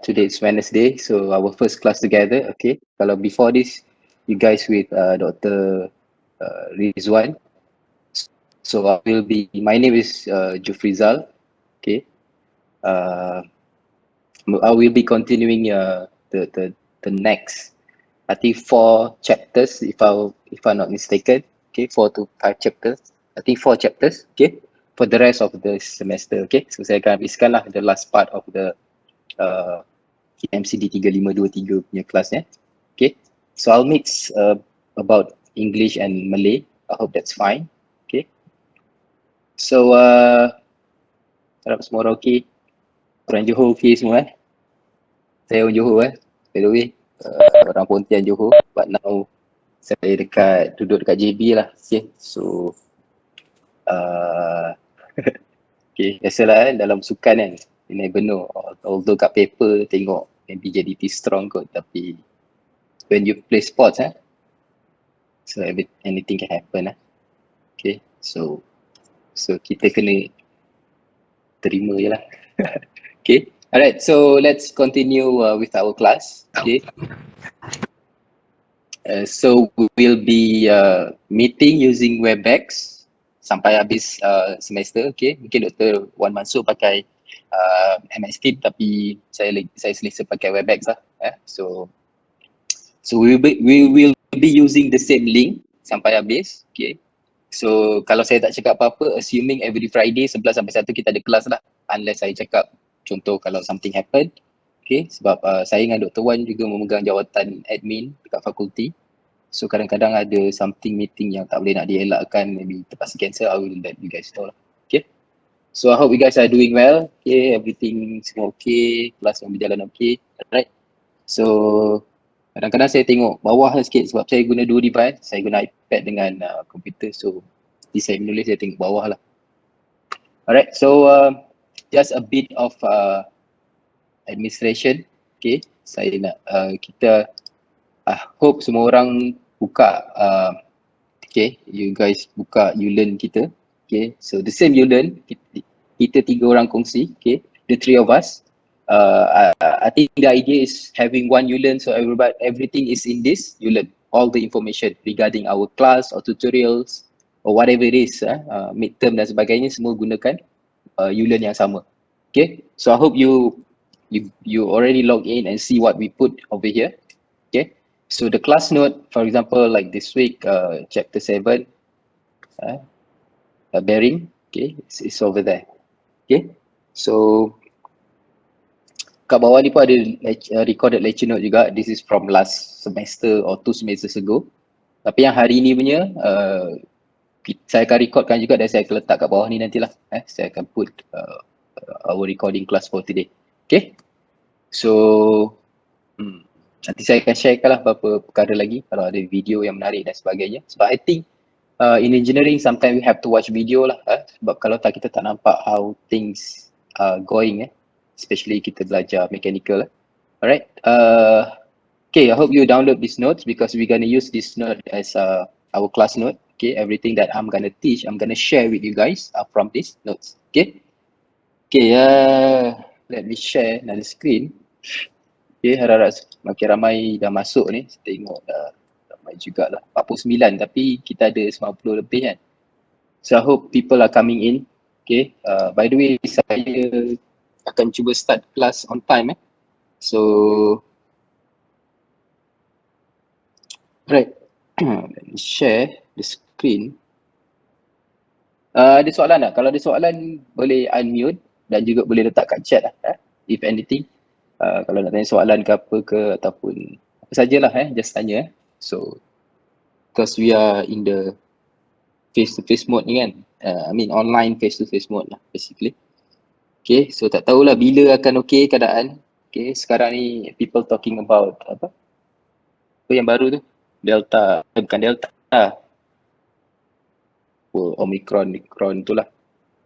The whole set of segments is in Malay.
Today is Wednesday, so our first class together. Okay, kalau before this, you guys with Dr. Rizwan. So I will be. My name is Jufrizal. Okay, uh, I will be continuing the next. I think 4 chapters, if I'm not mistaken. Okay, 4 to 5 chapters. I think 4 chapters. Okay, for the rest of the semester. Okay, so saya akan habiskan lah the last part of the uh, MCD 3523 punya kelas ya. Okay, so I'll mix about English and Malay. I hope that's fine. Okay, so harap semua orang okay. Orang Johor okay semua Saya orang Johor by the way. Orang Pontian Johor, but now saya duduk dekat JB lah. Okay, so okay, biasalah dalam sukan kan, you never know. Although kat paper tengok maybe JDT strong kot, tapi when you play sports so anything can happen Okay, so kita kena terima je lah. Okay, alright, so let's continue with our class. Okay, so we will be meeting using Webex sampai habis semester. Okay, mungkin Dr. Wan Mansur pakai MS Teams, tapi saya selesa pakai Webex lah. So we will be using the same link sampai habis. Okay, so kalau saya tak cakap apa-apa, assuming every Friday 11 sampai 1 kita ada kelas lah, unless saya cakap contoh kalau something happen. Okay, sebab saya dengan Dr. Wan juga memegang jawatan admin dekat fakulti. So kadang-kadang ada something meeting yang tak boleh nak dielakkan, maybe terpaksa cancel, I will let you guys know lah. Okay, so I hope you guys are doing well. Okay, everything semua okay, kelas yang berjalan okay. Alright, so kadang-kadang saya tengok bawah sikit sebab saya guna 2 device. Saya guna iPad dengan komputer, so di saya menulis saya tengok bawah lah. Alright, so just a bit of administration. Okay, saya nak kita hope semua orang buka okay, you guys buka YouLearn kita. Okay, so the same YouLearn, kita 3 orang kongsi. Okay, the 3 of us. I think the idea is having one YouLearn, so everything is in this YouLearn. All the information regarding our class or tutorials or whatever it is, midterm dan sebagainya, semua gunakan YouLearn yang sama. Okay, so I hope you already log in and see what we put over here. Okay, so the class note, for example, like this week, chapter 7, bearing, okay, it's over there. Okay, so kat bawah ni pun ada recorded lecture note juga. This is from last semester or 2 semesters ago. Tapi yang hari ni punya, saya akan recordkan juga dan saya akan letak kat bawah ni nantilah. Saya akan put our recording class for today. Okay, so nanti saya akan sharekan lah beberapa perkara lagi kalau ada video yang menarik dan sebagainya. Sebab I think in engineering sometimes we have to watch video lah. Sebab kalau tak kita tak nampak how things are going especially kita belajar mechanical. Alright, okay, I hope you download these notes because we're going to use this note as our class note. Okay, everything that I'm going to teach, I'm going to share with you guys from these notes. Okay, let me share another screen. Okay, harap-harap makin ramai dah masuk ni. Saya tengok dah ramai jugalah. 49 tapi kita ada 90 lebih kan. So I hope people are coming in. Okay, by the way saya akan cuba start class on time So right, let me share the screen. Ada soalan tak? Kalau ada soalan boleh unmute dan juga boleh letak kat chat lah, if anything. Kalau nak tanya soalan ke apa ke ataupun apa sajalah just tanya So because we are in the face to face mode ni kan, I mean online face to face mode lah basically. Okay, so tak tahulah bila akan okay keadaan. Okay, sekarang ni people talking about apa yang baru tu, Delta, bukan Delta, Omicron tu lah,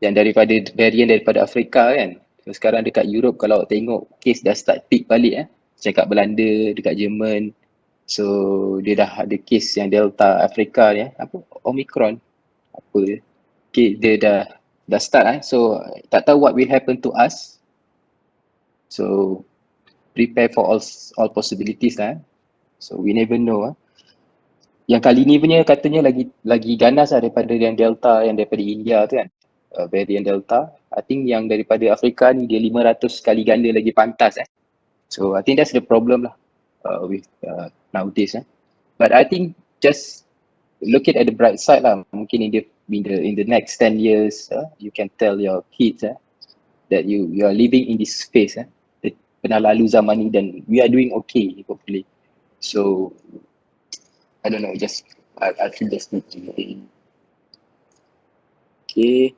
yang daripada varian daripada Afrika kan. So sekarang dekat Europe kalau tengok case dah start peak balik cakap Belanda, dekat Jerman. So dia dah ada case yang Delta Afrika ni apa Omicron apa dia. Okay, dia dah start So tak tahu what will happen to us. So prepare for all possibilities lah. So we never know. Yang kali ni punya katanya lagi ganas lah daripada yang Delta yang daripada India tu kan. Variant Delta. I think yang daripada Afrika ni dia 500 kali ganda lagi pantas. So I think that's the problem lah with nowadays. But I think just look at the bright side lah. Mungkin in the next 10 years, you can tell your kids that you are living in this space. Pernah lalu zaman ni dan we are doing okay hopefully. So I don't know, just I think that's the thing. Okay,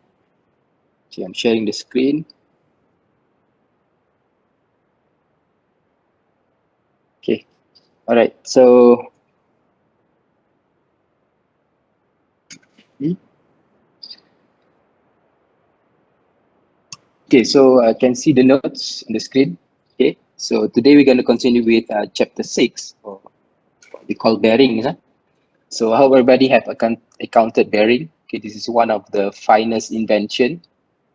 I'm sharing the screen. Okay, all right. So okay, so I can see the notes on the screen. Okay, so today we're going to continue with chapter 6, or what we call bearings. So how everybody have accounted bearing. Okay, this is one of the finest invention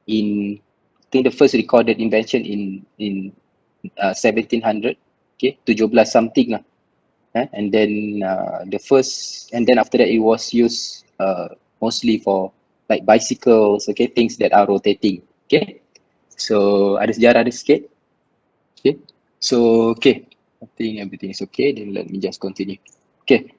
in, I think the first recorded invention in 1700. Okay, 17 something lah. And then and then after that it was used mostly for like bicycles, okay, things that are rotating. Okay, so ada sejarah ada sikit. Okay, so okay, I think everything is okay. Then let me just continue. Okay.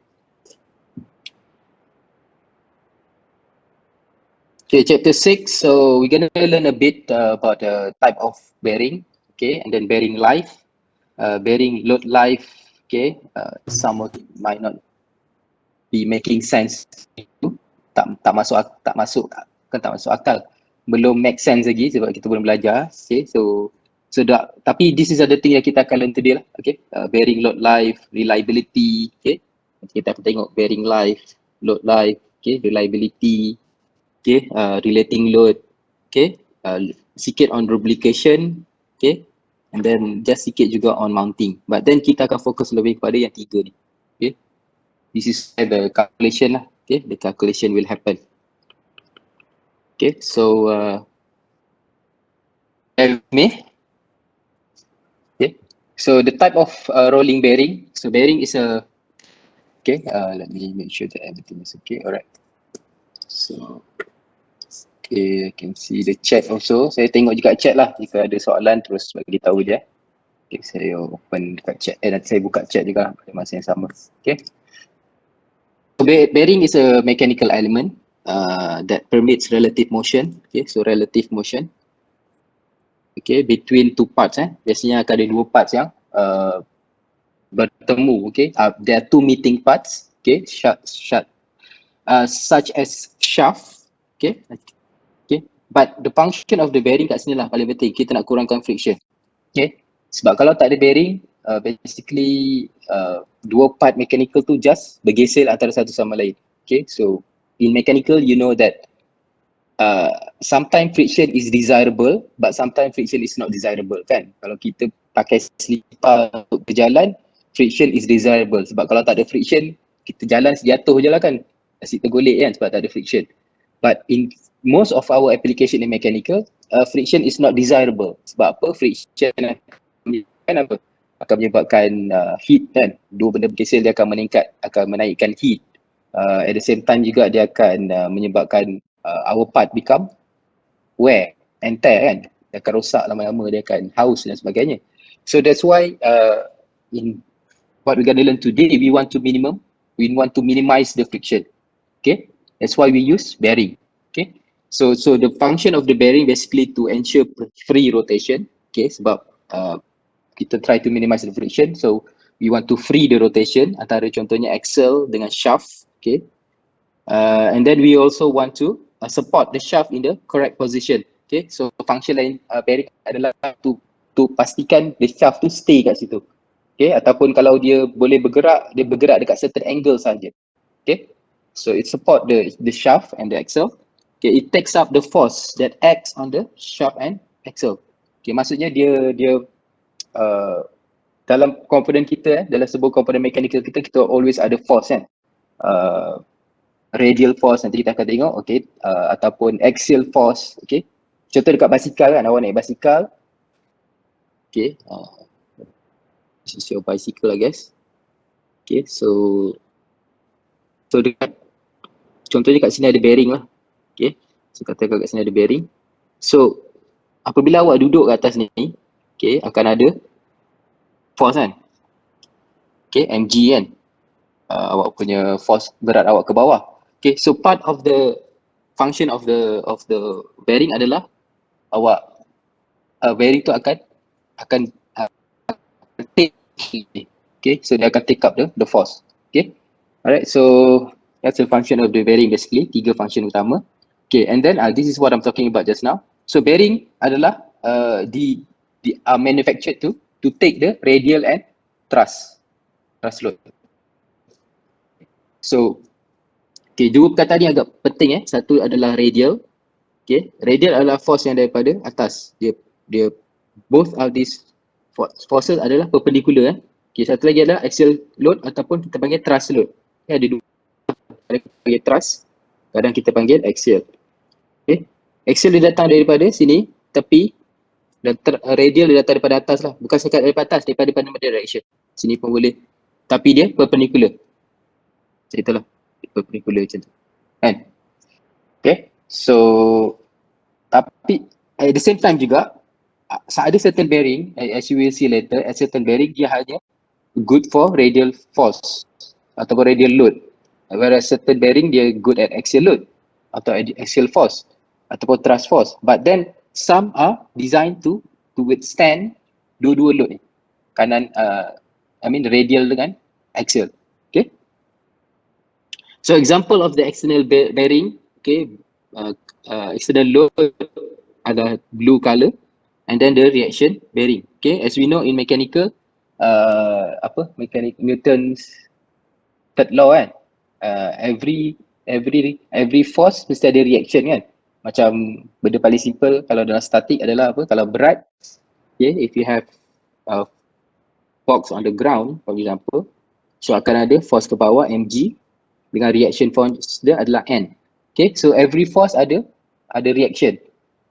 Okay, chapter 6. So we're gonna learn a bit about the type of bearing, okay, and then bearing life, bearing load life. Okay, some of it might not be making sense. Tak masuk akal. Belum make sense lagi sebab kita belum belajar. Okay, so tapi this is the thing yang kita akan learn today lah. Okay, bearing load life, reliability. Okay, kita akan tengok bearing life, load life, okay, reliability. Okay, relating load, okay, sikit on lubrication, okay, and then just sikit juga on mounting. But then kita akan fokus lebih kepada yang tiga ni. Okay, this is the calculation lah. Okay, the calculation will happen. Okay, so me. Okay, so the type of rolling bearing. So bearing is a, okay, let me make sure that everything is okay. Alright. So okay, I can see the chat also. Saya tengok juga chat lah. Jika ada soalan terus bagi tahu je. Okay, saya open dekat chat. Nanti saya buka chat juga pada masa yang sama. Okay. So bearing is a mechanical element that permits relative motion. Okay, so relative motion. Okay, between two parts. Biasanya akan ada dua parts yang bertemu. Okay, there are two meeting parts. Okay, such as shaft. Okay. But the function of the bearing kat sini lah paling penting. Kita nak kurangkan friction. Okay. Sebab kalau tak ada bearing, basically dua part mechanical tu just bergeser antara satu sama lain. Okay. So in mechanical, you know that sometimes friction is desirable, but sometimes friction is not desirable kan. Kalau kita pakai selipar untuk berjalan, friction is desirable. Sebab kalau tak ada friction, kita jalan jatuh je lah kan. Asyik tergolek kan sebab tak ada friction. But in most of our application in mechanical, friction is not desirable. Sebab apa? Friction akan menyebabkan heat kan. Dua benda bergeser dia akan menaikkan heat. At the same time juga dia akan menyebabkan our part become wear and tear kan. Dia akan rosak lama-lama, dia akan haus dan sebagainya. So that's why in what we're going to learn today, we want to minimize the friction. Okay, that's why we use bearing. Okay, so the function of the bearing basically to ensure free rotation. Okay, sebab kita try to minimize the friction, so we want to free the rotation antara contohnya axle dengan shaft. Okay, and then we also want to support the shaft in the correct position. Okay, so function lain bearing adalah to pastikan the shaft tu stay kat situ. Okay, ataupun kalau dia boleh bergerak, dia bergerak dekat certain angle saja. Okay, so it support the shaft and the axle. Okay, it takes up the force that acts on the shaft and axle. Okay, maksudnya dia dalam komponen kita, dalam sebuah komponen mechanical kita always ada force kan. Radial force nanti kita akan tengok, okay, ataupun axial force. Okay, contoh dekat basikal kan, awak naik basikal. Okay, This is your bicycle, I guess. Okay, so dekat, contohnya kat sini ada bearing lah. Okay, so katakan kat sini ada bearing. So apabila awak duduk kat atas ni, okay, akan ada force kan. Okay, mg kan. Awak punya force berat awak ke bawah. Okay, so part of the function of the bearing adalah awak bearing tu akan take, okay, so dia akan take up the force. Okay, alright, so that's the function of the bearing basically, 3 function utama. Okay, and then this is what I'm talking about just now. So bearing adalah manufactured to take the radial and thrust load. So okay, dua perkataan ni agak penting Satu adalah radial. Okay, radial adalah force yang daripada atas. Dia both of these forces adalah perpendicular Okay, satu lagi adalah axial load ataupun kita panggil thrust load. Okay, ada dua. Kadang kita panggil thrust, kadang kita panggil axial. Okay, axial dia datang daripada sini, tepi, dan radial dia datang daripada atas lah. Bukan sekat daripada atas, daripada direction. Sini pun boleh. Tapi dia perpendicular. Macam itulah. Perpendicular macam tu. Kan? Okay. So, tapi at the same time juga, ada certain bearing, as you will see later, a certain bearing dia hanya good for radial force ataupun radial load. Whereas certain bearing dia good at axial load atau axial force ataupun thrust force. But then some are designed to withstand dua-dua load ni. Kanan, radial dengan axial. Okay. So example of the external bearing, okay, external load ada blue color, and then the reaction bearing. Okay, as we know in mechanical, Newton's third law kan, every force mesti ada reaction kan. Macam benda paling simple kalau dalam statik adalah apa? Kalau berat, okay, if you have box on the ground, for example, so akan ada force ke bawah mg dengan reaction force dia adalah n. Okay, so every force ada reaction.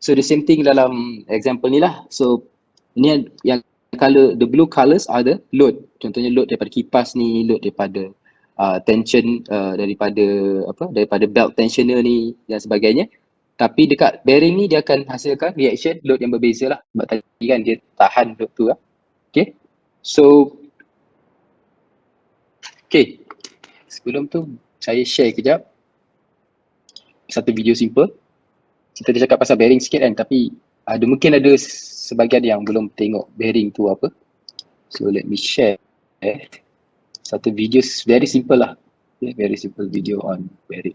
So the same thing dalam example ni lah. So ni yang color, the blue colors are the load. Contohnya load daripada kipas ni, load daripada tension daripada belt tensioner ni dan sebagainya. Tapi dekat bearing ni dia akan hasilkan reaction load yang berbeza lah. Sebab tadi kan dia tahan load tu lah. Okay. So okay, sebelum tu saya share kejap satu video simple. Kita dah cakap pasal bearing sikit kan, tapi mungkin ada sebahagian yang belum tengok bearing tu apa. So let me share satu video very simple lah. Okay, very simple video on bearing.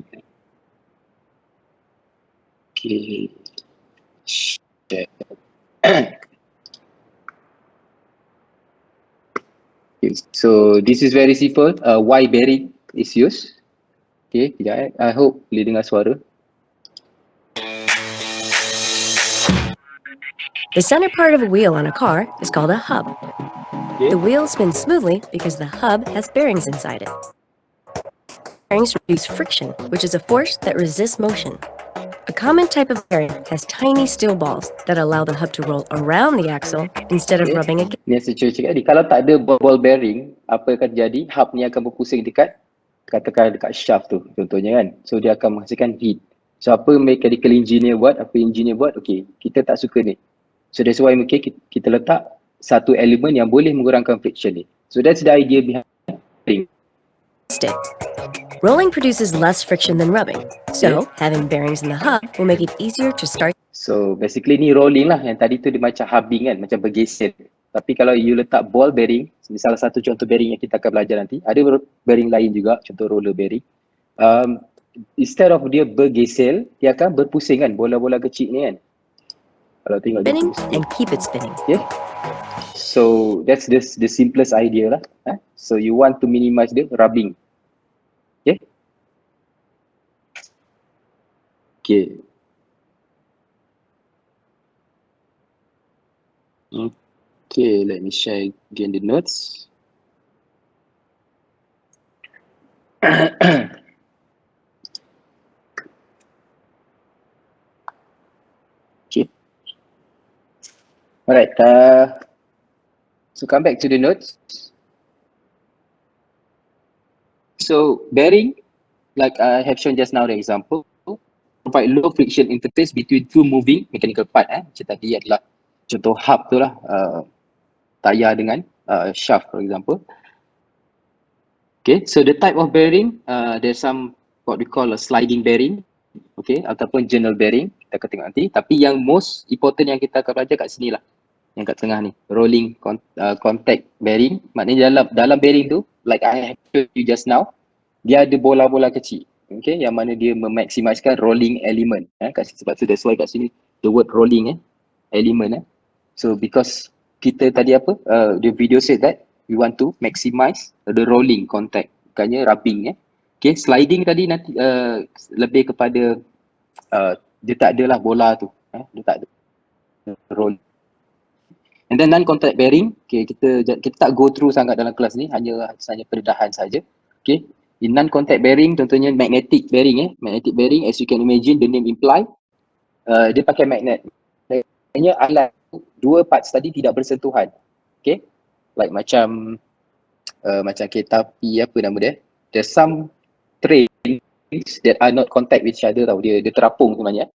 Okay, share. Okay, so this is very simple. Why bearing is used. Okay, kejap I hope boleh dengar suara. The center part of a wheel on a car is called a hub. The wheel spins smoothly because the hub has bearings inside it. Bearings reduce friction, which is a force that resists motion. A common type of bearing has tiny steel balls that allow the hub to roll around the axle instead of rubbing against. Ni saya cakap tadi, kalau tak ada ball bearing, apa akan terjadi? Hub ni akan berpusing dekat shaft tu contohnya kan. So dia akan menghasilkan heat. So apa mechanical engineer buat, okay, kita tak suka ni. So that's why kita letak satu elemen yang boleh mengurangkan friction ni. So that's the idea behind bearing. Rolling produces less friction than rubbing. So having bearings in the hub will make it easier to start. So basically ni rolling lah, yang tadi tu dia macam hubbing kan, macam bergeser. Tapi kalau you letak ball bearing, salah satu contoh bearing yang kita akan belajar nanti, ada bearing lain juga, contoh roller bearing. Instead of dia bergeser, dia akan berpusing kan, bola-bola kecil ni kan. Kalau tengok spinning and keep it spinning. Yeah. So that's the simplest idea lah. So you want to minimize the rubbing. Okay. Okay. Okay, let me share again the notes. Okay. Alright. So come back to the notes. So bearing, like I have shown just now the example, provide low friction interface between two moving mechanical part. Macam tadi adalah contoh hub tu lah, tayar dengan shaft for example. Okay, so the type of bearing, there's some what we call a sliding bearing, okay, ataupun journal bearing, kita akan tengok nanti. Tapi yang most important yang kita akan belajar kat sini lah, yang kat tengah ni, rolling contact bearing. Maknanya dalam bearing tu, like I have told you just now, dia ada bola-bola kecil, okay, yang mana dia memaksimiskan rolling element. Sebab tu that's why kat sini the word rolling element. So because kita tadi apa, the video said that we want to maximize the rolling contact, bukannya rubbing. Okay, sliding tadi nanti lebih kepada dia tak adalah bola tu, dia tak ada roll. And then non-contact bearing, okay, kita tak go through sangat dalam kelas ni, hanya pendedahan saja. Okay, in non-contact bearing contohnya magnetic bearing. Magnetic bearing, as you can imagine, the name imply, dia pakai magnet. Hanya alat dua parts tadi tidak bersentuhan. Okay, like macam kereta api, apa nama dia, there's some trains that are not contact with each other tau, dia terapung sebenarnya.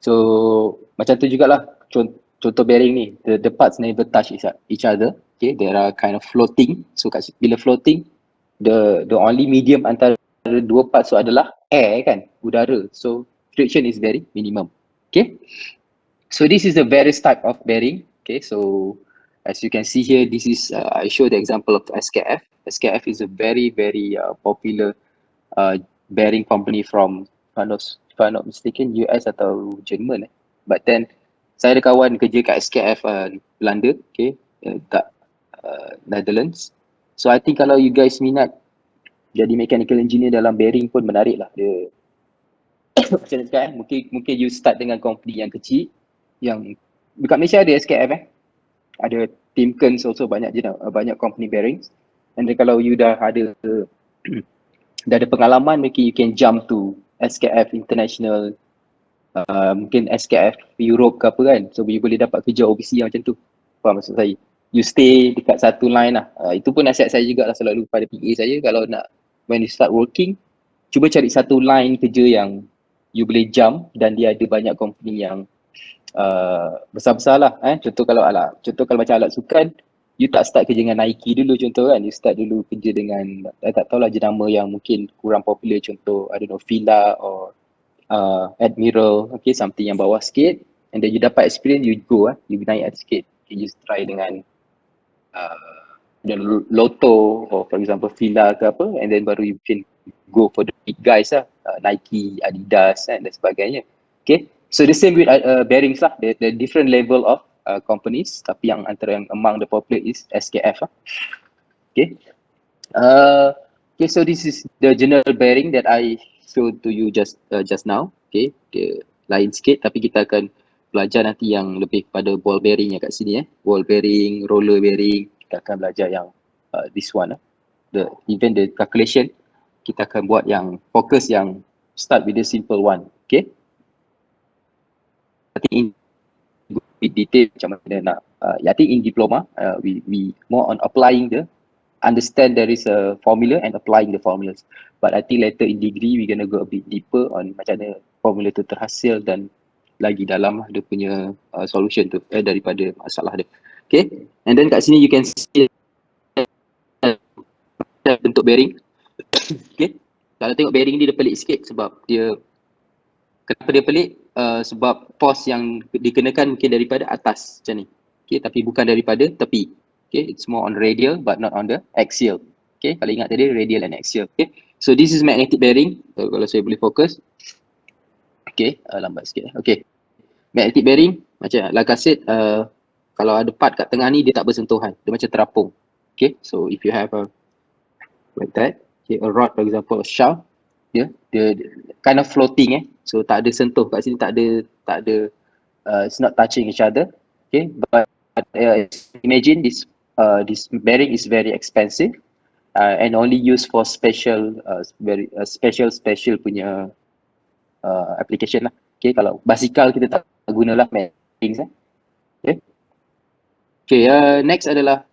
So macam tu jugalah contoh bearing ni, the parts never touch each other. Okay, they are kind of floating. So bila floating, the only medium antara dua parts tu adalah air kan, udara. So friction is very minimum. Okay, so this is the various type of bearing. Okay, so as you can see here, this is I show the example of SKF. SKF is a very popular bearing company from, if I'm not mistaken, US atau Jerman. But then saya ada kawan kerja kat SKF Belanda, okay, Netherlands. So I think kalau you guys minat jadi mechanical engineer dalam bearing pun menarik lah. Dia macam mana cakap, mungkin you start dengan company yang kecil, yang dekat Malaysia ada SKF ada Timkens also, banyak company bearings. And then kalau you dah ada pengalaman, mungkin you can jump to SKF International, mungkin SKF Europe ke apa kan. So you boleh dapat kerja overseas yang macam tu. Faham maksud saya? You stay dekat satu line lah. Itu pun nasihat saya juga lah selalu pada PA saya, kalau nak, when you start working, cuba cari satu line kerja yang you boleh jump dan dia ada banyak company yang besar-besar lah. Contoh kalau macam alat sukan, you tak start kerja dengan Nike dulu contoh kan, you start dulu kerja dengan, tak tahulah jenama yang mungkin kurang popular, contoh I don't know, Fila or Admiral, okay, something yang bawah sikit, and then you dapat experience, you go you naik atas sikit, you just try dengan Lotto or for example Fila ke apa, and then baru you can go for the big guys lah, Nike, Adidas dan sebagainya. Okay, so the same with bearings lah, the different level of companies, tapi yang antara yang among the popular is SKF lah. Okay, okay, so this is the general bearing that I showed to you just now. Okay, dia lain sikit, tapi kita akan belajar nanti yang lebih pada ball bearing yang kat sini ball bearing, roller bearing, kita akan belajar yang this one even the calculation kita akan buat yang fokus yang start with the simple one. Okay, I think in detail macam mana nak I think in diploma we more on applying understand there is a formula and applying the formulas, but I think later in degree we gonna go a bit deeper on macam mana formula tu terhasil dan lagi dalam dia punya solution tu daripada masalah dia. Okay, and then kat sini you can see bentuk bearing. Okay, kalau tengok bearing dia pelik sikit sebab kenapa dia pelik? Sebab force yang dikenakan mungkin daripada atas macam ni, okay, tapi bukan daripada tepi. Okay, it's more on radial but not on the axial. Okay, kalau ingat tadi radial and axial. Okay, so this is magnetic bearing. Kalau saya boleh fokus. Okay, lambat sikit. Okay, magnetic bearing macam like I said, kalau ada part kat tengah ni dia tak bersentuhan, dia macam terapung. Okay, so if you have a like that, okay, a rod for example, a shaft, dia kind of floating so tak ada sentuh kat sini, tak ada it's not touching each other. Okay, but imagine this bearing is very expensive and only used for special special punya application lah. Okay, kalau basikal kita tak gunalah bearings. Okay, next adalah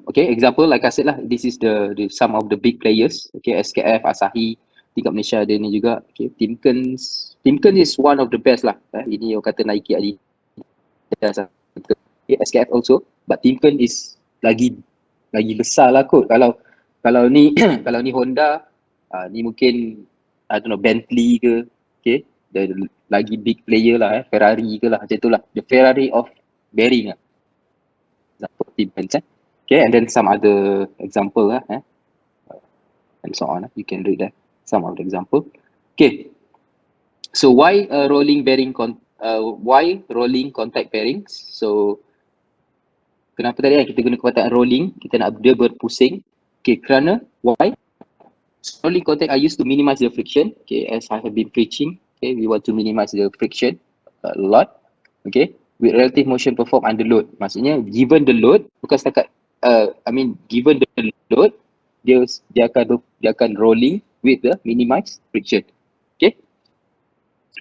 Okay, example like I said lah, this is the some of the big players. Okay, SKF, Asahi, tingkat Malaysia ada ni juga. Okay, Timkens is one of the best lah. Ini yang kata Nike, Adidas. Okay, SKF also, but Timken is lagi besar lah kot. Kalau ni kalau ni Honda, ni mungkin I don't know, Bentley ke, okay, the lagi big player lah, Ferrari ke lah, macam itulah, the Ferrari of bearing lah. Example Timken, okay, and then some other example lah, and so on. You can read that, some of the example. Okay, so why rolling contact bearings? So kenapa tadi kita guna perkataan rolling, kita nak dia berpusing. Okay, kerana why? Rolling contact are used to minimize the friction. Okay, as I have been preaching, okay, we want to minimize the friction a lot. Okay, with relative motion performed under load. Maksudnya given the load, bukan setakat given the load, dia akan rolling with the minimized friction. Okay,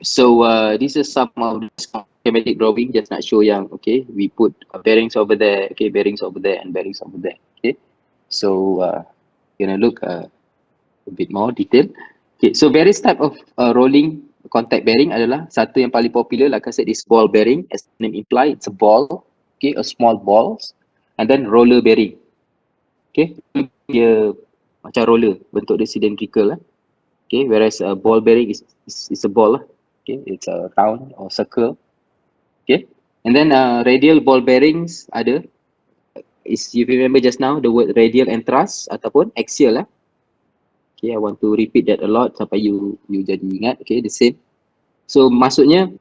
so this is some of the schematic drawing, just nak show yang okay, we put bearings over there, okay, bearings over there and bearings over there. Okay, so gonna look a bit more detail. Okay, so various type of rolling contact bearing adalah satu yang paling popular, like I said, is ball bearing. As the name imply, it's a ball, okay, a small balls, and then roller bearing. Okay, dia macam roller, bentuk dia cylindrical lah. Okay, whereas a ball bearing is a ball lah. Okay, it's a round or circle. Okay, and then radial ball bearings ada, is you remember just now the word radial and thrust ataupun axial lah. Okay, I want to repeat that a lot sampai you jadi ingat. Okay, the same. So maksudnya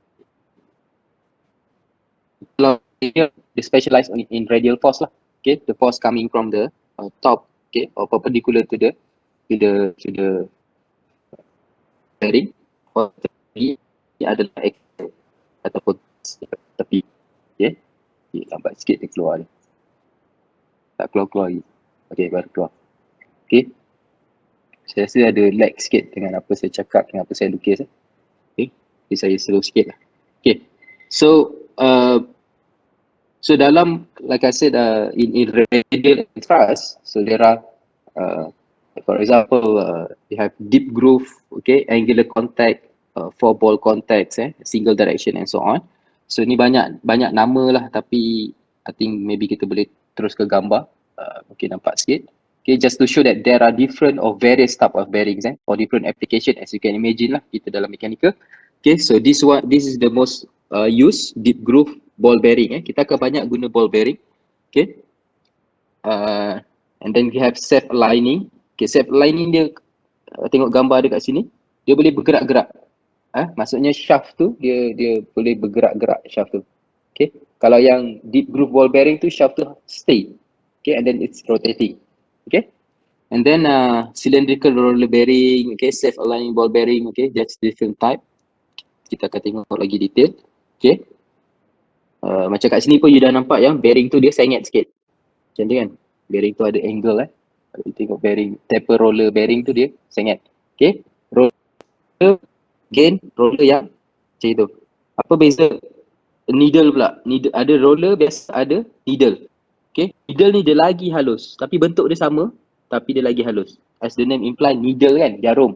kalau dia specialize in radial force lah. Okay, the force coming from the top, okay, or perpendicular to the bearing. Or ini adalah axial ataupun tepi. Okay, lambat sikit dia keluar ni. Tak keluar lagi. Okay, baru keluar. Okay, saya rasa ada lag sikit dengan apa saya cakap, dengan apa saya lukis. Okay, jadi saya slow sikit lah. Okay, so dalam, like I said, in radial and thrust, so there are, for example, you have deep groove, okay, angular contact, four ball contacts, single direction and so on. So ni banyak nama lah, tapi I think maybe kita boleh terus ke gambar, mungkin nampak sikit. Okay, just to show that there are different or various type of bearings, or different application, as you can imagine lah, kita dalam mechanical. Okay, so this is the most used deep groove ball bearing. Kita akan banyak guna ball bearing. Okay, and then we have self aligning. Okay, self aligning dia, tengok gambar dekat sini, dia boleh bergerak-gerak. Maksudnya shaft tu dia boleh bergerak-gerak shaft tu. Okay, kalau yang deep groove ball bearing tu shaft tu stay. Okay, and then it's rotating. Okay, and then cylindrical roller bearing, okay, self aligning ball bearing, okay, that's different type. Kita akan tengok lagi detail. Okay, macam kat sini pun you dah nampak yang bearing tu dia sengit sikit. Macam tu kan, bearing tu ada angle. Kalau tengok bearing, taper roller bearing tu dia sengit. Okay, roller gain, roller yang macam itu. Apa beza needle pula? Needle, ada roller biasa, ada needle. Okay, needle ni dia lagi halus, tapi bentuk dia sama, tapi dia lagi halus. As the name imply, needle kan, jarum.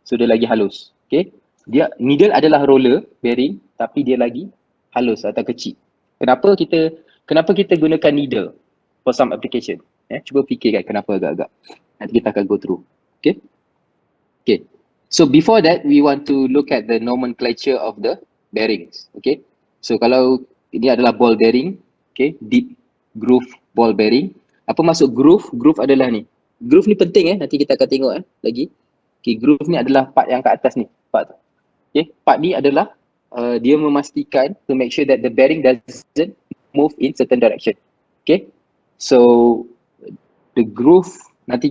So dia lagi halus. Okay, dia needle adalah roller bearing, tapi dia lagi halus atau kecil. Kenapa kita gunakan needle for some application? Cuba fikirkan kenapa agak-agak. Nanti kita akan go through. Okay. Okay. So before that, we want to look at the nomenclature of the bearings. Okay. So kalau ini adalah ball bearing, okay, deep groove ball bearing. Apa maksud groove? Groove adalah ni. Groove ni penting nanti kita akan tengok lagi. Okay, groove ni adalah part yang kat atas ni, part tu. Okay, part ni adalah dia memastikan to make sure that the bearing doesn't move in certain direction. Okay, so the groove, nanti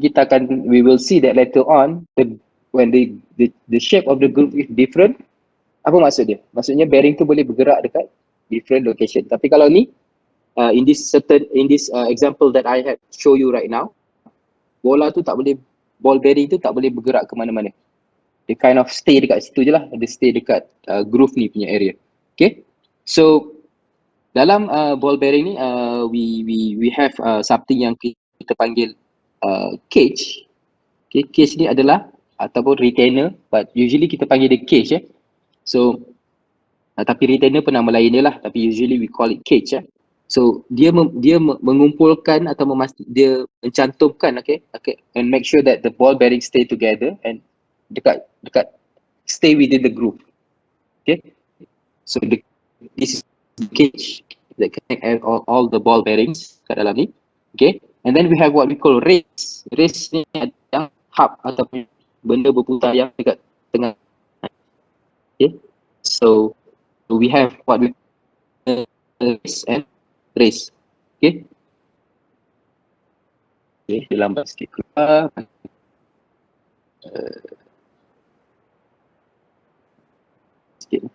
we will see that later on, when the shape of the groove is different. Apa maksud dia? Maksudnya bearing tu boleh bergerak dekat different location. Tapi kalau ni, in this example that I have show you right now, ball bearing tu tak boleh bergerak ke mana-mana. Dia kind of stay dekat situ je lah. Dia stay dekat groove ni punya area. Okay, so dalam ball bearing ni we have something yang kita panggil cage. Okay, cage ni adalah ataupun retainer, but usually kita panggil dia cage So tapi retainer pun nama lain dia lah, tapi usually we call it cage So dia mengumpulkan atau dia mencantumkan okay, and make sure that the ball bearing stay together and dekat stay within the groove. Okay, so this is the cage that connect all the ball bearings kat dalam ni. Okay, and then we have what we call race. Race ni ada hub ataupun benda berputar yang dekat tengah. Okay, so we have what we race and race. Okay, dia lambat sikit keluar. Sikit.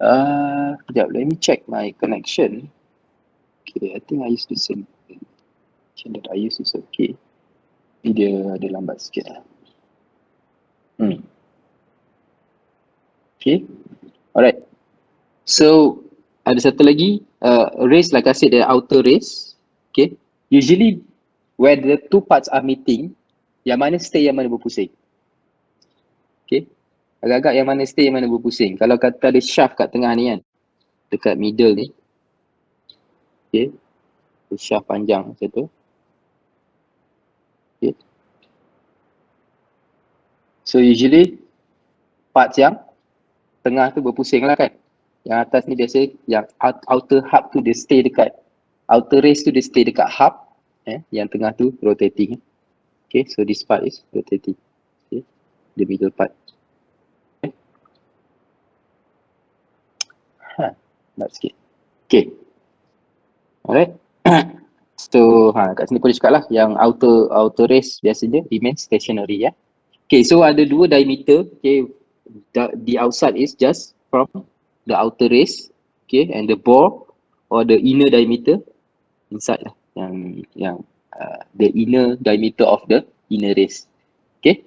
Sekejap, let me check my connection. Okay, I think I used to send that I used to say okay. Ni dia ada lambat sikit lah. Okay, alright. So ada satu lagi race, like I said, the outer race. Okay, usually where the two parts are meeting, yang mana stay, yang mana berpusing. Okay, agak-agak yang mana stay, yang mana berpusing. Kalau kata ada shaft kat tengah ni kan, dekat middle ni. Okay, shaft panjang macam tu. Okay, so usually parts yang tengah tu berpusing lah kan. Yang atas ni biasa yang outer hub tu dia stay dekat, outer race tu dia stay dekat hub, yang tengah tu rotating. Okay, so this part is rotating. Okay, the middle part. Nak sikit. Okay, alright. So kat sini boleh cakap lah yang outer race biasanya remain stationary Okay, so ada dua diameter. Okay, the outside is just from the outer race, okay, and the bore or the inner diameter inside lah, yang the inner diameter of the inner race. Okay,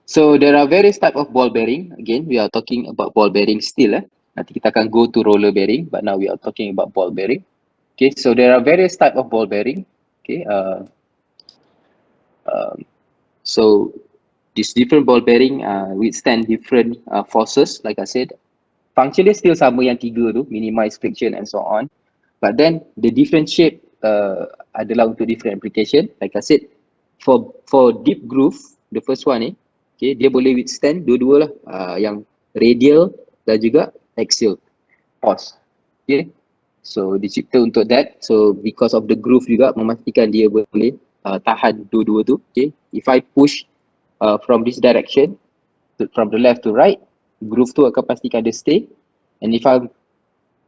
so there are various type of ball bearing. Again, we are talking about ball bearing still nanti kita akan go to roller bearing, but now we are talking about ball bearing. Okay, so there are various type of ball bearing. Okay, so this different ball bearing withstand different forces. Like I said, functionally still sama yang tiga tu, minimize friction and so on. But then the different shape adalah untuk different application. Like I said, for deep groove, the first one ni, okay, dia boleh withstand dua-dua lah, yang radial dan juga axial force. Okay, so dicipta untuk that. So because of the groove juga memastikan dia boleh tahan dua-dua tu. Okay, if I push from this direction, from the left to right, groove tu akan pastikan dia stay. And if I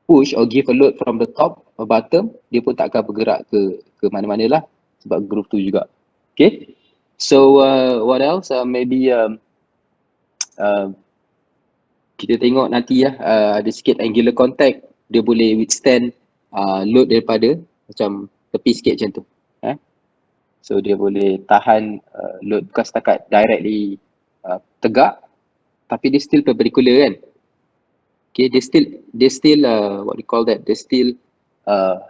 push or give a load from the top or bottom, dia pun tak akan bergerak ke mana-mana lah sebab groove tu juga. Okay, so what else? Maybe kita tengok nanti ada sikit angular contact, dia boleh withstand load daripada macam tepi sikit macam tu. So dia boleh tahan load, bukan setakat directly tegak, tapi dia still perpendicular kan. Okay, dia still what we call that, dia still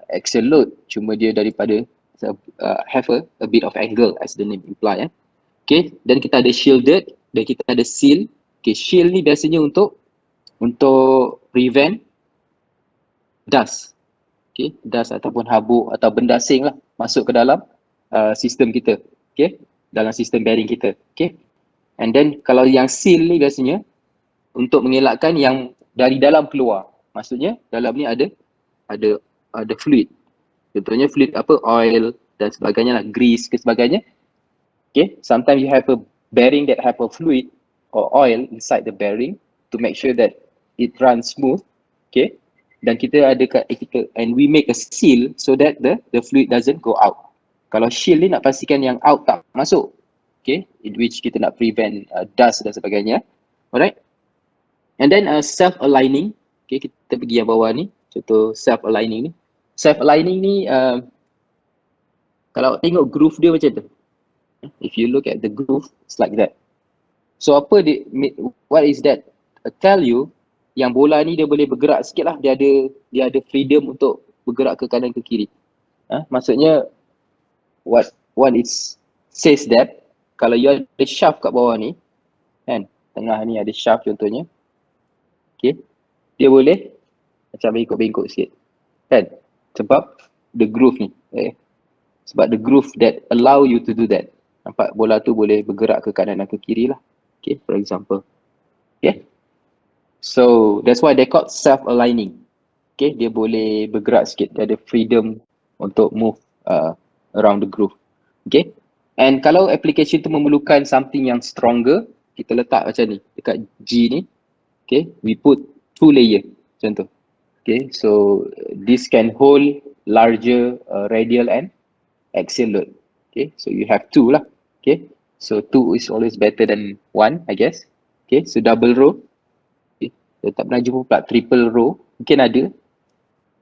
axial load, cuma dia daripada have a bit of angle as the name imply. Okay, dan kita ada shielded dan kita ada seal. Okay, shield ni biasanya untuk prevent dust. Okay, dust ataupun habuk atau benda asing lah masuk ke dalam sistem kita. Okay, dalam sistem bearing kita. Okay, and then kalau yang seal ni biasanya untuk mengelakkan yang dari dalam keluar. Maksudnya dalam ni ada fluid. Contohnya fluid apa, oil dan sebagainya lah, grease ke sebagainya. Okay, sometimes you have a bearing that have a fluid or oil inside the bearing to make sure that it runs smooth. Okay, dan kita ada and we make a seal so that the fluid doesn't go out. Kalau shield ni nak pastikan yang out tak masuk. Okay, in which kita nak prevent dust dan sebagainya. Alright. And then self-aligning. Okay, kita pergi yang bawah ni. Contoh self-aligning ni. Self-aligning ni, kalau tengok groove dia macam tu. If you look at the groove, it's like that. So what is that tell you? yang bola ni dia boleh bergerak sikit lah, dia ada freedom untuk bergerak ke kanan ke kiri. Maksudnya what it says that kalau you ada shaft kat bawah ni kan, tengah ni ada shaft contohnya, okay, dia boleh macam bengkok-bengkok sikit kan, sebab the groove ni, sebab the groove that allow you to do that. Nampak bola tu boleh bergerak ke kanan dan ke kiri lah, okay, for example. Okay, so that's why they called self-aligning. Okay, dia boleh bergerak sikit, dia ada freedom untuk move around the groove. Okay, and kalau application tu memerlukan something yang stronger, kita letak macam ni dekat G ni, okay, we put 2 layer contoh. Okay, so this can hold larger radial and axial load. Okay, so you have 2 lah. Okay, so 2 is always better than 1, I guess. Okay, so double row. Okay, so tak pernah jumpa pula triple row, mungkin ada.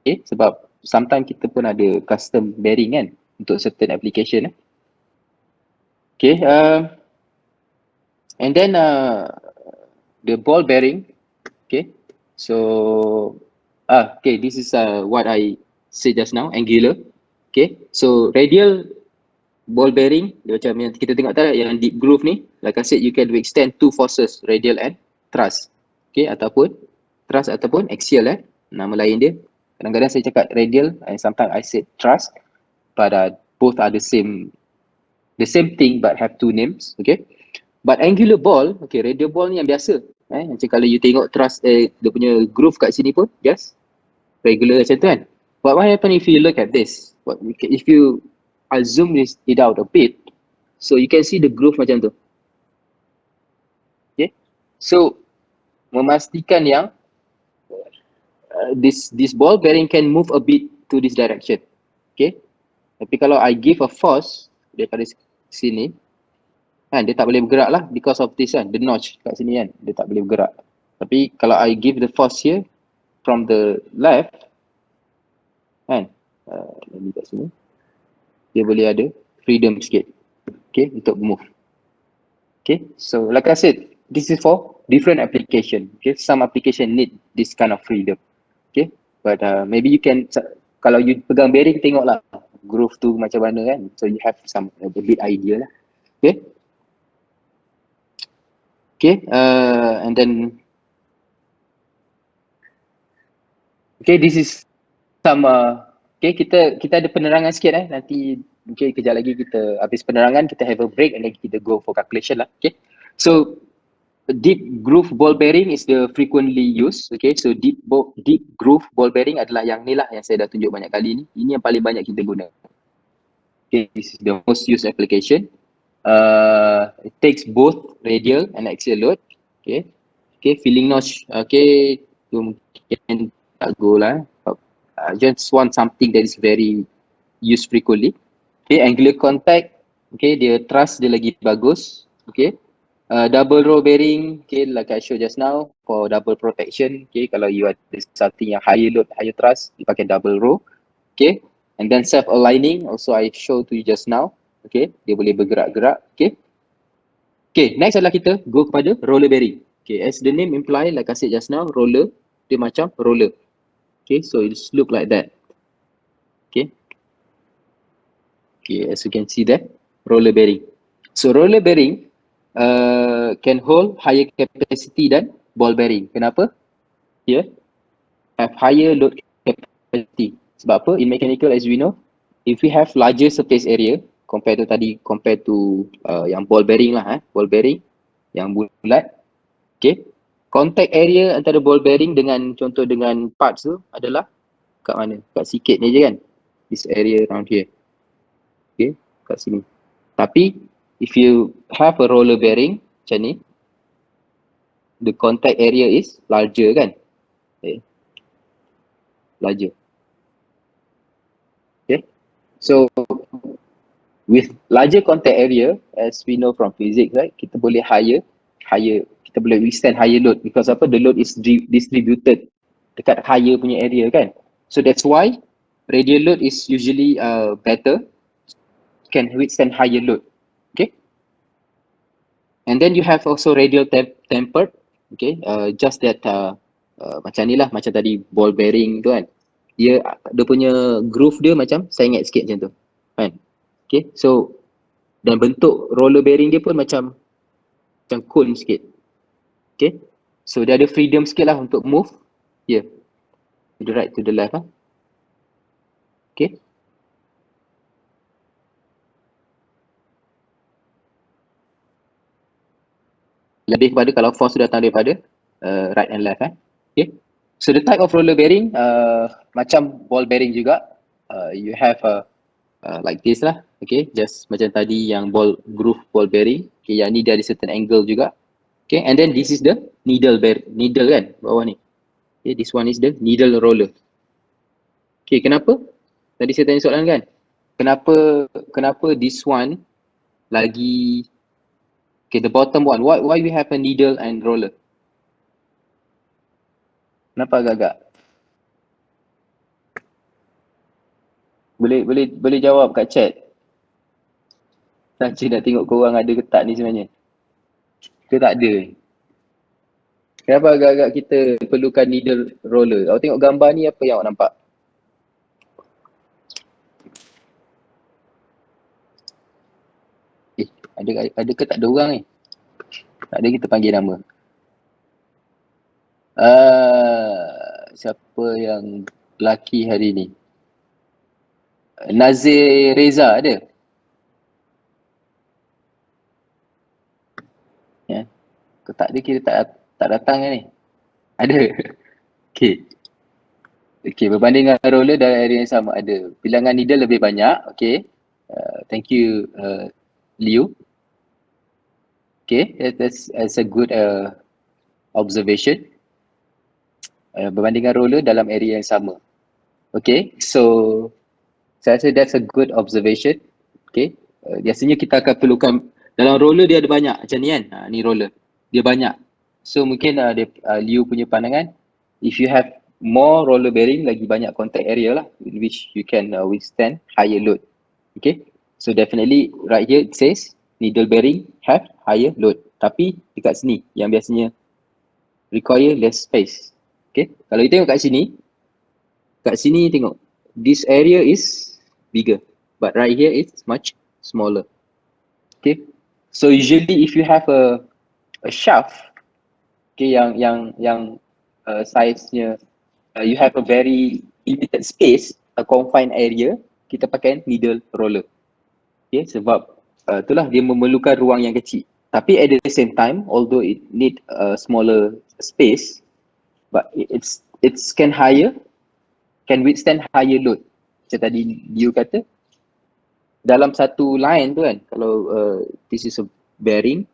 Okay, sebab sometimes kita pun ada custom bearing kan untuk certain application. Okay, and then the ball bearing. Okay, so okay, this is what I said just now, angular. Okay, so radial ball bearing, dia macam yang kita tengok tadi yang deep groove ni, like I said, you can extend 2 forces, radial and thrust. Okay, ataupun thrust ataupun axial nama lain dia. Kadang-kadang saya cakap radial and sometimes I said thrust, but both are the same thing but have 2 names. Okay, but angular ball, okay, radial ball ni yang biasa. Macam kalau you tengok thrust, dia punya groove kat sini pun just regular macam tu kan. But what happen if you look at this? If you zoom it out a bit, so you can see the groove macam tu. Okay, so memastikan yang this ball bearing can move a bit to this direction. Okay, tapi kalau I give a force daripada sini kan, dia tak boleh bergerak lah because of this kan, the notch kat sini kan, dia tak boleh bergerak. Tapi kalau I give the force here from the left kan, ni kat sini, dia boleh ada freedom sikit, okay, untuk move. Okay, so like I said, this is for different application. Okay, some application need this kind of freedom. Okay, but maybe you can, kalau you pegang bearing, tengoklah groove tu macam mana kan, so you have some a bit idea lah. Okay, okay, and then okay, this is some okay, kita ada penerangan sikit nanti okay, kejap lagi kita habis penerangan, kita have a break and then kita go for calculation lah. Okay, so deep groove ball bearing is the frequently used. Okay, so deep groove ball bearing adalah yang ni lah yang saya dah tunjuk banyak kali ni. Ini yang paling banyak kita guna. Okay, this is the most used application. It takes both radial and axial load. Okay, okay, filling notch. Okay, tu mungkin tak go lah. Just want something that is very used frequently. Okay, angular contact. Okay, dia thrust dia lagi bagus. Okay, double row bearing. Okay, like I showed just now for double protection. Okay, kalau you ada something yang higher load, higher thrust, you pakai double row. Okay, and then self-aligning also I show to you just now. Okay, dia boleh bergerak-gerak. Okay, okay, next adalah kita go kepada roller bearing. Okay, as the name imply, like I said just now, roller, dia macam roller. Okay, so it's look like that. Okay, okay, as you can see there, roller bearing. So roller bearing can hold higher capacity than ball bearing. Kenapa? Here have higher load capacity. Sebab apa? In mechanical, as we know, if we have larger surface area compared to yang ball bearing lah, ball bearing yang bulat. Okay, contact area antara ball bearing dengan contoh dengan parts tu adalah kat mana? Kat sikit ni je kan, this area around here. Okay, kat sini. Tapi if you have a roller bearing macam ni, the contact area is larger kan. Okay, larger. Okay, so with larger contact area, as we know from physics, right, kita boleh kita boleh withstand higher load because apa, the load is distributed dekat higher punya area kan. So that's why radial load is usually better, can withstand higher load. Okay, and then you have also radial tempered. Okay, just that macam ni lah, macam tadi ball bearing tu kan. Dia punya groove dia macam sengit sikit macam tu. Kan? Okay, so dan bentuk roller bearing dia pun macam cone sikit. Okay, so dia ada freedom sikit lah untuk move. Yeah, to the right, to the left. Okay. Lebih kepada kalau force tu datang daripada right and left. Okay. So the type of roller bearing macam ball bearing juga. You have like this lah. Okay, just macam tadi yang groove ball bearing. Okay, yang ni dia ada certain angle juga. Okay, and then this is the needle kan bawah ni. Okay, this one is the needle roller. Okay, kenapa? Tadi saya tanya soalan kan. Kenapa this one lagi, okay, the bottom one, why we have a needle and roller? Kenapa agak-agak? Boleh jawab kat chat. Saja nak tengok korang ada ke tak ni sebenarnya. Ke tak ada? Kenapa agak-agak kita perlukan needle roller? Awak tengok gambar ni, apa yang awak nampak? Ada ke tak ada orang ni? Tak ada, kita panggil nama. Siapa yang lelaki hari ni? Nazir Reza ada? Ya. Kalau tak ada, kita tak datang ni. Ada? Okay. Okay, berbanding dengan roller dalam area yang sama, ada. Bilangan needle lebih banyak. Okay. Thank you, Liu. Okay, that's a good observation. Berbanding dengan roller dalam area yang sama. Okay, so saya rasa that's a good observation. Okay, biasanya kita akan perlukan, dalam roller dia ada banyak macam ni kan. Ni roller, dia banyak. So mungkin Liu punya pandangan, if you have more roller bearing, lagi banyak contact area lah, in which you can withstand higher load. Okay, so definitely right here it says needle bearing have higher load. Tapi dekat sini yang biasanya require less space. Okay, kalau kita tengok kat sini tengok, this area is bigger, but right here it's much smaller. Okay, so usually if you have a shaft, okay, yang size-nya you have a very limited space, a confined area, kita pakai needle roller. Okay, sebab itulah dia memerlukan ruang yang kecil. Tapi at the same time, although it need a smaller space, but it's can withstand higher load. Macam tadi you kata, dalam satu line tu kan, kalau this is a bearing,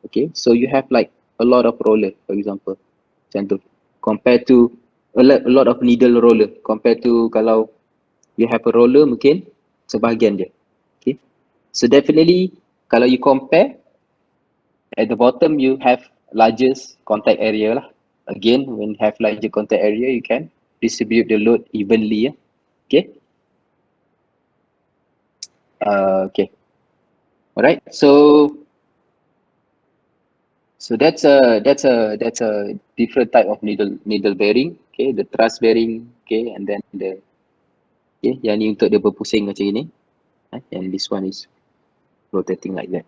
okay, so you have like a lot of roller, for example, macam tu, compared to a lot of needle roller, compared to kalau you have a roller mungkin sebahagian dia. Okay, so definitely kalau you compare, at the bottom you have largest contact area lah. Again, when you have larger contact area, you can distribute the load evenly. Okay. Okay. Alright. So that's a different type of needle bearing. Okay, the thrust bearing. Okay, and then yang ni untuk dia berpusing macam ini. And this one is rotating like that.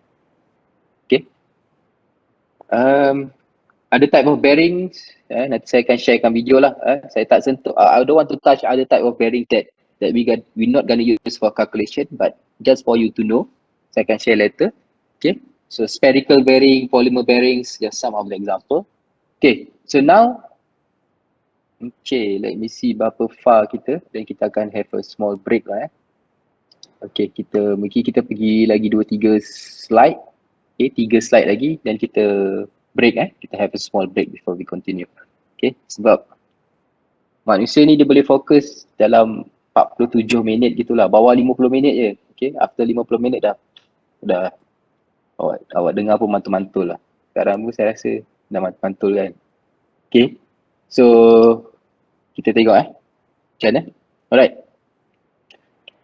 Okay. Other type of bearings, nanti saya akan sharekan video lah. Saya tak sentuh. I don't want to touch other type of bearing that we're not going to use for calculation, but just for you to know, saya akan share later. Okay, so spherical bearing, polymer bearings, just some of the example. Okay, so now, okay, let me see berapa far kita, dan kita akan have a small break lah. Okay, mungkin kita pergi lagi 2-3 slide. Okay, 3 slide lagi, dan kita break. Kita have a small break before we continue. Okay, sebab manusia ni dia boleh fokus dalam 47 minit gitulah, bawah 50 minit je. Okay, after 50 minit dah awak dengar pun mantul-mantul lah. Sekarang pun saya rasa dah mantul kan. Okay, so kita tengok macam mana. Alright.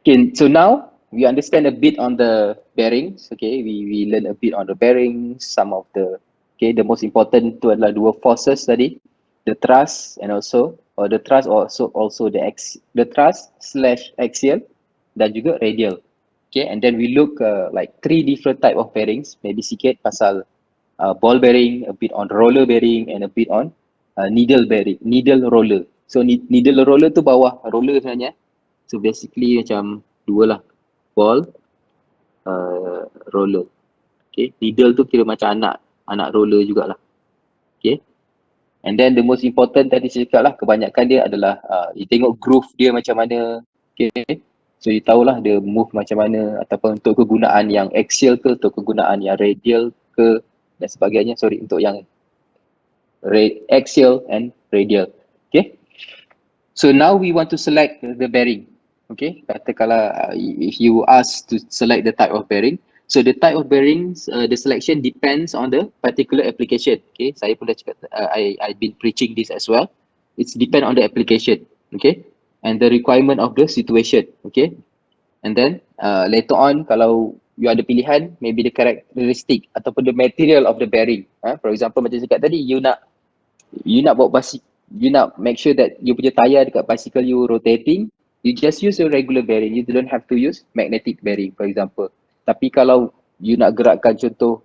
Okay, so now we understand a bit on the bearings. Okay, we learn a bit on the bearings, some of the, okay, the most important tu adalah dua forces tadi, the truss and also the truss also the truss slash axial dan juga radial. Okay, and then we look like 3 different type of bearings, maybe sikit pasal ball bearing, a bit on roller bearing and a bit on needle roller. So needle roller tu bawah roller sebenarnya. So basically macam dua lah, ball, roller. Okay, needle tu kira macam anak roller jugalah. Okay, and then the most important tadi saya cakap lah, kebanyakan dia adalah you tengok groove dia macam mana. Okay, so you tahulah dia move macam mana, ataupun untuk kegunaan yang axial ke, untuk kegunaan yang radial ke dan sebagainya. Sorry, untuk yang axial and radial. Okay, so now we want to select the bearing. Okay, katakanlah if you ask to select the type of bearing, so the type of bearings, the selection depends on the particular application. Okay, saya pun dah cakap, I've been preaching this as well. It's depend on the application. Okay, and the requirement of the situation. Okay, and then later on kalau you ada pilihan, maybe the characteristic ataupun the material of the bearing. For example macam cakap tadi, you nak bawa you nak make sure that you punya tayar dekat bicycle you rotating, you just use a regular bearing. You don't have to use magnetic bearing, for example. Tapi kalau you nak gerakkan contoh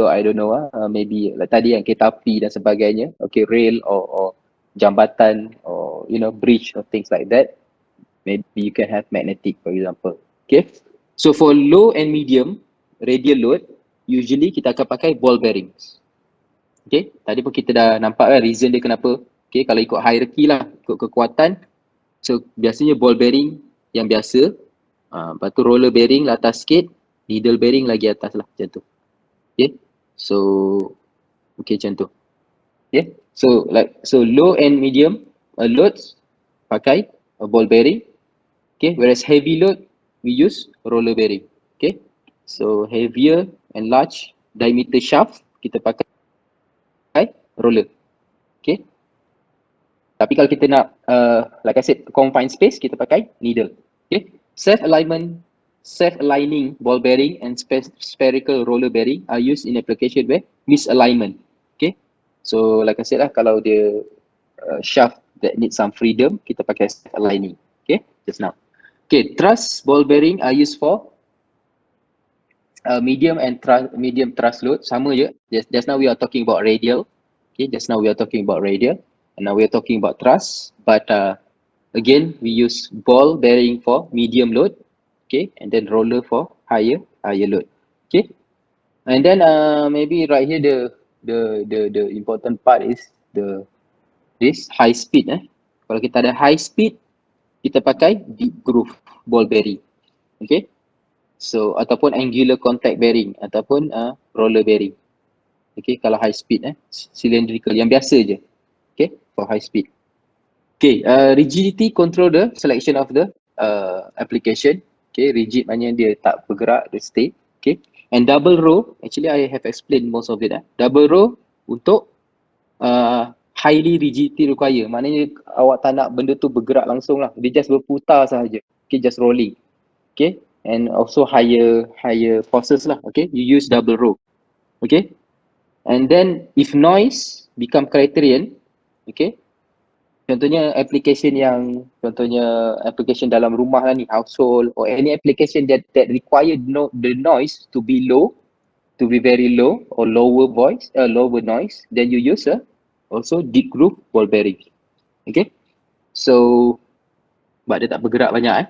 I don't know maybe like tadi yang kereta api dan sebagainya, okay, rail or jambatan or bridge or things like that, maybe you can have magnetic, for example. Okay, so for low and medium radial load, usually kita akan pakai ball bearings. Okay, tadi pun kita dah nampak kan reason dia kenapa. Okay, kalau ikut hierarchy lah, ikut kekuatan, so biasanya ball bearing yang biasa, lepas tu roller bearing lah atas sikit, needle bearing lagi atas lah, macam tu. Okay, so okay macam tu. Okay, so low and medium loads pakai ball bearing. Okay, whereas heavy load we use roller bearing. Okay, so heavier and large diameter shaft kita pakai roller. Okay, tapi kalau kita nak like I said confined space, kita pakai needle. Okay, self-aligning ball bearing and spherical roller bearing are used in application where misalignment. Okay, so like I said lah, kalau dia shaft that need some freedom, kita pakai self-aligning. Okay, just now. Okay, truss ball bearing are used for medium truss load, sama je. Just now we are talking about radial. Okay, just now we are talking about radial, and now we are talking about truss. But again, we use ball bearing for medium load, okay, and then roller for higher load. Okay, and then maybe right here the important part is this high speed. Kalau kita ada high speed, kita pakai deep groove ball bearing. Okay, so ataupun angular contact bearing ataupun roller bearing. Okay, kalau high speed cylindrical yang biasa je. Okay, for high speed. Okay, rigidity control the selection of the application. Okay, rigid maknanya dia tak bergerak, dia stay. Okay, and double row, actually I have explained most of it. Double row untuk highly rigidity require, maknanya awak tak nak benda tu bergerak langsung lah, dia just berputar sahaja. Okay, just rolling. Okay, and also higher forces lah. Okay, you use double row. Okay, and then if noise become criterion, okay, contohnya application dalam rumah lah ni, household or any application that require the noise to be low, to be very low or lower noise, then you use also deep groove ball bearing. Okay, so but dia tak bergerak banyak.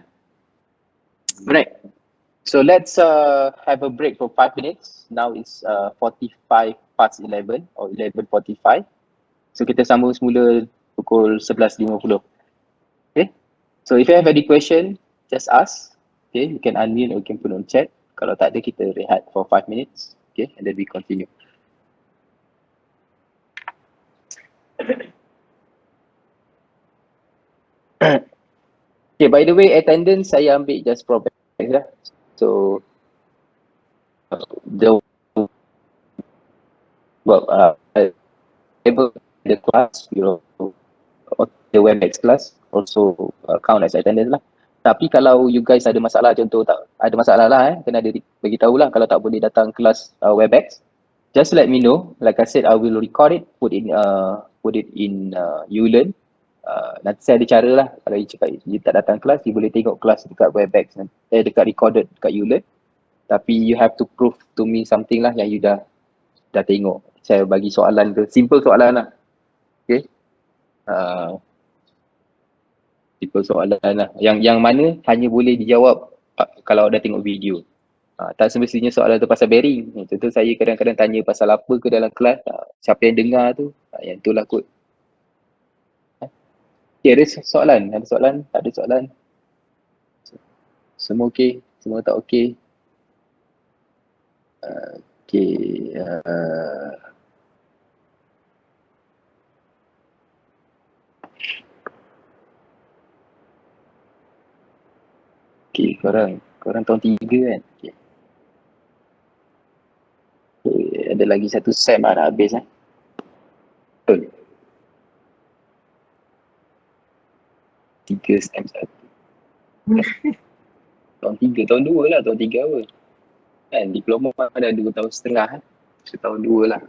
Right, so let's have a break for 5 minutes. Now it's 45 past 11 or 11:45. So kita sambung semula pukul 11.50. Okay, so if you have any question, just ask. Okay, you can unmute or you can put on chat. Kalau tak ada, kita rehat for 5 minutes. Okay, and then we continue. Okay, by the way, attendance saya ambil just from back lah. So the the class, the WebEx class also count as attendance lah. Tapi kalau you guys ada masalah, contoh tak ada masalah lah, kena bagi tahu lah kalau tak boleh datang kelas WebEx, just let me know. Like I said, I will record it, put put it in Ulearn. Nanti saya ada cara lah, kalau you cakap you tak datang kelas, you boleh tengok kelas dekat Webex, dekat recorded dekat Ulearn. Tapi you have to prove to me something lah yang you dah tengok. Saya bagi soalan tu, simple soalan lah. Okay. Simple soalan lah. Yang mana hanya boleh dijawab kalau dah tengok video. Tak semestinya soalan tu pasal bearing. Contoh saya kadang-kadang tanya pasal apa ke dalam kelas, siapa yang dengar tu, yang itulah kot. Okay, ada soalan? Ada soalan? Tak ada soalan? Semua okey? Semua tak okey? Okay. Okay, korang tahun 3 kan? Okay. Okay, ada lagi satu sem lah nak habis Betul. 3 sem 1. Tahun 3, tahun 2 lah, tahun 3 apa? Kan, diploma ada 2 tahun setengah kan? Setahun 2 lah.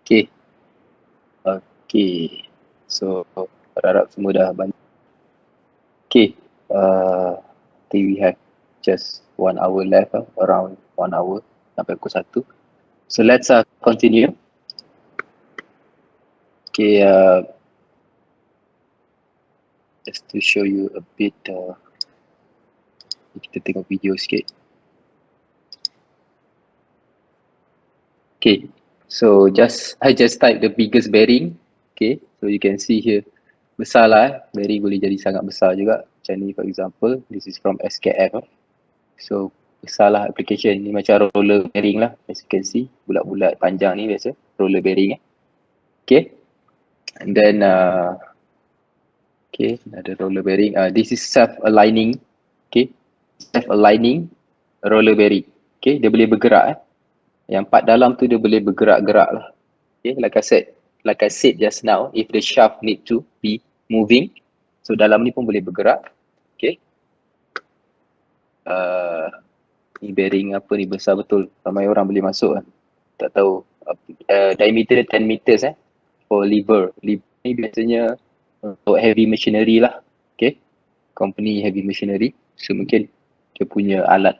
Okay. Okay. So, harap semua dah bantu. Okay. I think we have just 1 hour left, around 1 hour sampai pukul 1. So, let's continue. Okay. Just to show you a bit, kita tengok video sikit. Okay. So, I just type the biggest bearing. Okay. So, you can see here. Besar lah bearing boleh jadi sangat besar juga. Macam ni for example, this is from SKF. So besar lah application ni, macam roller bearing lah, as you can see, bulat-bulat panjang ni biasa roller bearing. Okay, and then okay, ada roller bearing. This is self-aligning. Okay, self-aligning roller bearing. Okay, dia boleh bergerak. Yang part dalam tu dia boleh bergerak-gerak lah. Okay, like I said, like I said just now, if the shaft need to be moving, so dalam ni pun boleh bergerak. Okay. Ni bearing apa ni, besar betul. Ramai orang boleh masuk kan. Tak tahu. Diameter 10 meters for lever. Lever ni biasanya untuk heavy machinery lah. Okay. Company heavy machinery. So mungkin dia punya alat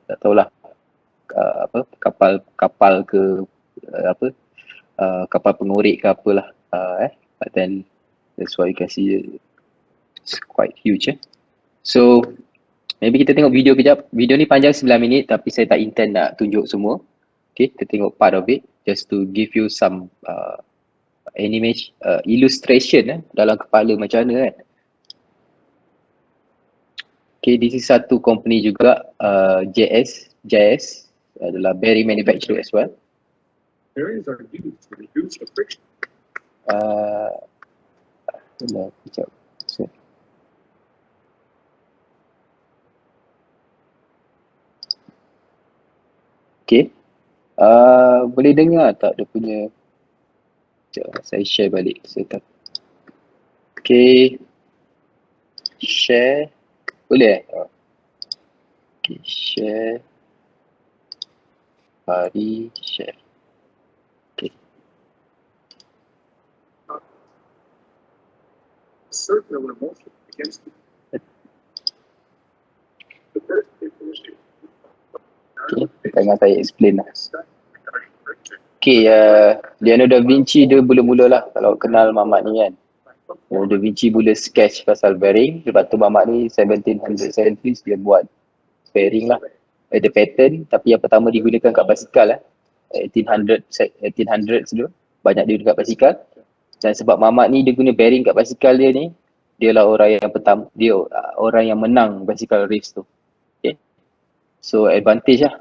tak tahulah apa kapal ke kapal pengorek ke apalah but then that's why you can see it's quite huge So maybe kita tengok video kejap. Video ni panjang 9 minit tapi saya tak intend nak tunjuk semua. Okay, kita tengok part of it just to give you some animation, illustration dalam kepala macam mana kan. Okay, this is satu company juga, JS adalah bearing manufacturer as well. Bearings are used to reduce the friction. Sekejap. Okay. Boleh dengar tak dia punya? Sekejap, saya share balik. Okay. Share. Boleh Okay, share. Hari share. Okay. Circular motion against the first definition. Okay, jangan saya explain lah. Okay, Leonardo da Vinci dia mula-mula lah kalau kenal Mamat ni kan. Da Vinci mula sketch pasal bearing, lepas tu Mamat ni 1700 centuries dia buat bearing lah. Ada pattern tapi yang pertama digunakan kat basikal 1800 dulu, banyak dia dekat basikal. Dan sebab Mamat ni dia guna bearing kat basikal dia ni, dia lah orang yang pertama, dia orang yang menang basikal race tu. Okay. So advantage lah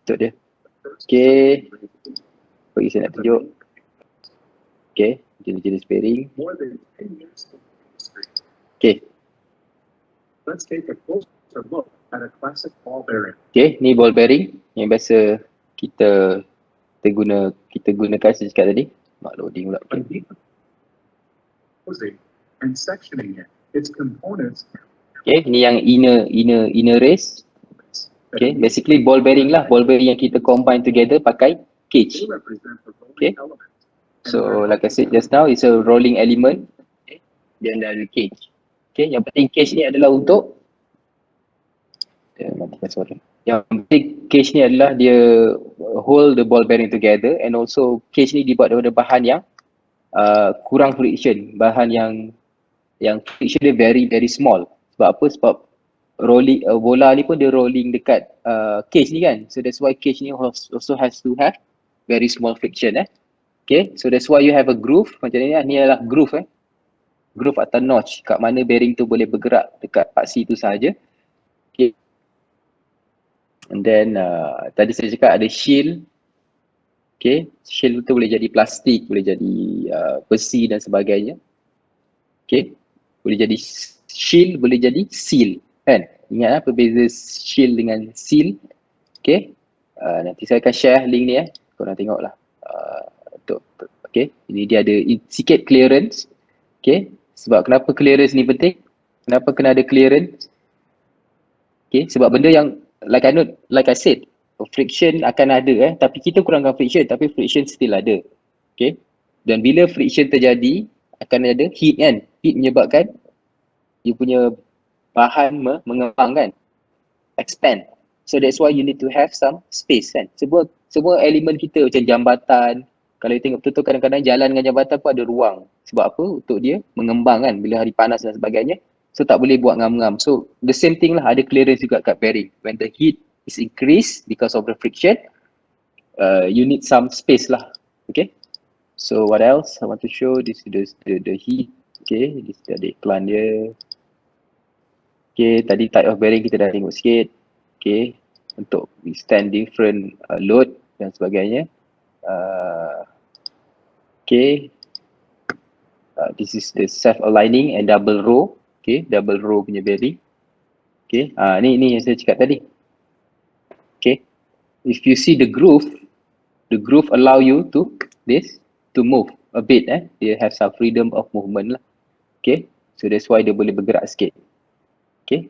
untuk dia. Okay. Bagi saya nak tunjuk. Okay, jenis-jenis bearing. More than 10 years in the industry. Okay. Let's take a closer look at a classic ball bearing. Okay, ni ball bearing yang biasa kita gunakan sejak tadi. Mak loading pula. Okay. Closing and sectioning it. Its components. Okay, ni yang inner race. Okay, basically ball bearing lah. Ball bearing yang kita combine together pakai cage. They represent the rolling Okay. element. So like I said just now, it's a rolling element. Okay. Then ada cage. Okay, yang penting cage ni adalah untuk matikan suara. Yang penting cage ni adalah dia hold the ball bearing together, and also cage ni dibuat daripada bahan yang kurang friction, bahan yang friction dia very very small. Sebab apa? Sebab rolling bola ni pun dia rolling dekat cage ni kan. So that's why cage ni also has to have very small friction Okay, so that's why you have a groove macam ni lah. Ni adalah groove groove atau notch kat mana bearing tu boleh bergerak dekat paksi tu sahaja. Okay. And then tadi saya cakap ada shield. Okay, shield tu boleh jadi plastik, boleh jadi besi dan sebagainya. Okay, boleh jadi shield, boleh jadi seal kan. Ingat apa beza shield dengan seal. Okay, nanti saya akan share link ni korang tengoklah. Okay, ini dia ada sikit clearance. Okay, sebab kenapa clearance ni penting? Kenapa kena ada clearance? Okay, sebab benda yang like I said, friction akan ada tapi kita kurangkan friction, tapi friction still ada. Okay, dan bila friction terjadi akan ada heat kan. Heat menyebabkan dia punya bahan mengembang kan, expand. So that's why you need to have some space kan. Semua elemen kita macam jambatan, kalau you tengok betul-betul kadang-kadang jalan dengan jambatan pun ada ruang. Sebab apa? Untuk dia mengembang kan bila hari panas dan sebagainya. So tak boleh buat ngam-ngam. So the same thing lah, ada clearance juga kat bearing. When the heat is increased because of the friction, you need some space lah. Okay. So what else I want to show? This is the heat. Okay, this ada iklan dia. Okay, tadi type of bearing kita dah tengok sikit. Okay, untuk withstand different load dan sebagainya. Okay, this is the self-aligning and double row. Okay, double row punya bearing. Okay, ni yang saya cakap tadi. Okay, if you see the groove allow you to this. to move a bit. Dia have some freedom of movement lah. Okay, so that's why dia boleh bergerak sikit. Okay,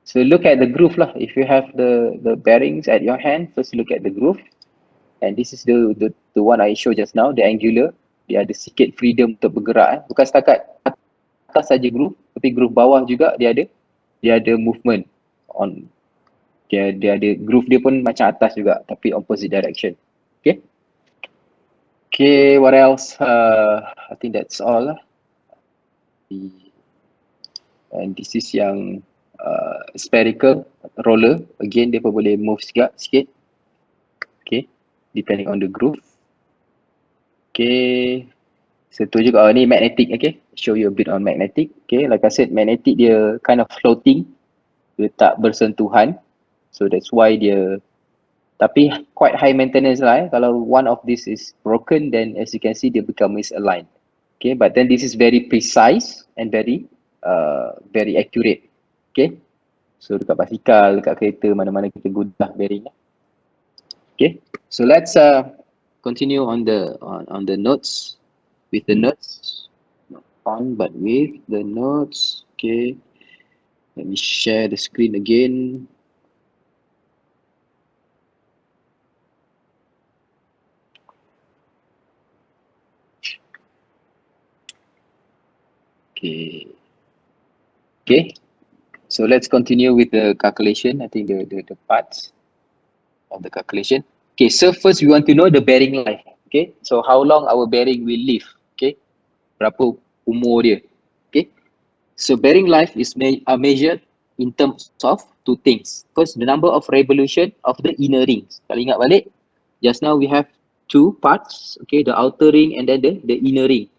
so look at the groove lah. If you have the bearings at your hand, first look at the groove. And this is the one I show just now, the angular. Dia ada sikit freedom untuk bergerak. Bukan setakat atas saja groove, tapi groove bawah juga dia ada movement on. Dia ada groove dia pun macam atas juga, tapi opposite direction. Okay. Okay, what else? I think that's all lah. And this is yang spherical roller. Again, dia pun boleh move sikit. Okay, depending on the groove. Okay, so tu juga ni magnetic. Okay, show you a bit on magnetic. Okay, like I said, magnetic dia kind of floating, dia tak bersentuhan, so that's why dia, tapi quite high maintenance lah. Kalau one of this is broken, then as you can see dia become misaligned. Okay, but then this is very precise and very accurate. Okay, so dekat basikal, dekat kereta, mana-mana kita guna bearing. Okay, so let's continue on the notes, with the notes, not on but with the notes. Okay, let me share the screen again. Okay, so let's continue with the calculation. I think the parts of the calculation. Okay, so first we want to know the bearing life. Okay, so how long our bearing will live. Okay, berapa umur dia. Okay, so bearing life is measured in terms of two things. First, the number of revolution of the inner rings. Kalau ingat balik, just now we have two parts. Okay, the outer ring and then the inner ring.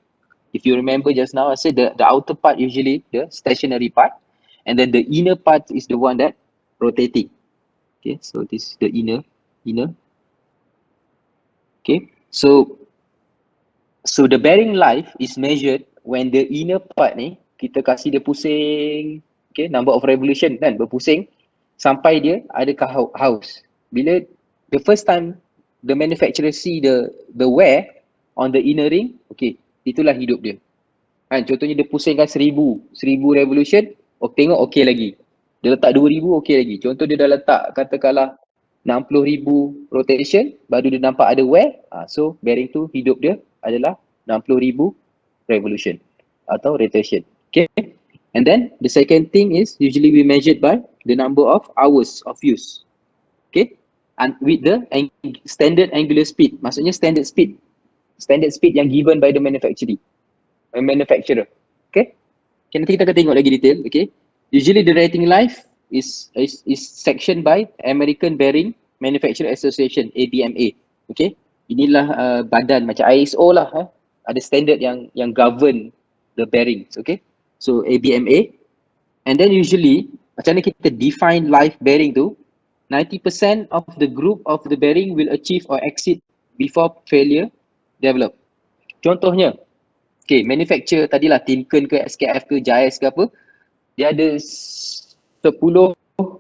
If you remember just now, I said the outer part usually the stationary part, and then the inner part is the one that rotating. Okay, so this is the inner. Okay, so the bearing life is measured when the inner part ni kita kasih dia pusing, okay, number of revolution kan, berpusing sampai dia ada haus. Bila the first time the manufacturer see the wear on the inner ring, okay, itulah hidup dia. Kan, contohnya dia pusingkan 1000 revolution, tengok okey lagi. Dia letak 2000 okey lagi. Contoh dia dah letak katakanlah 60,000 rotation, baru dia nampak ada wear, so bearing tu hidup dia adalah 60,000 revolution atau rotation. Okay, and then the second thing is usually we measured by the number of hours of use. Okay, and with the standard angular speed, maksudnya standard speed yang given by the manufacturer. Okay, nanti kita akan tengok lagi detail. Okay, usually the rating life is sectioned by American Bearing Manufacturer Association, ABMA. Okay, inilah badan macam ISO lah, ada standard yang govern the bearings. Okay, so ABMA. And then usually macam mana kita define life bearing tu, 90% of the group of the bearing will achieve or exceed before failure develop. Contohnya, okay, manufacturer tadilah Timken ke, SKF ke, Jais ke apa, dia ada 10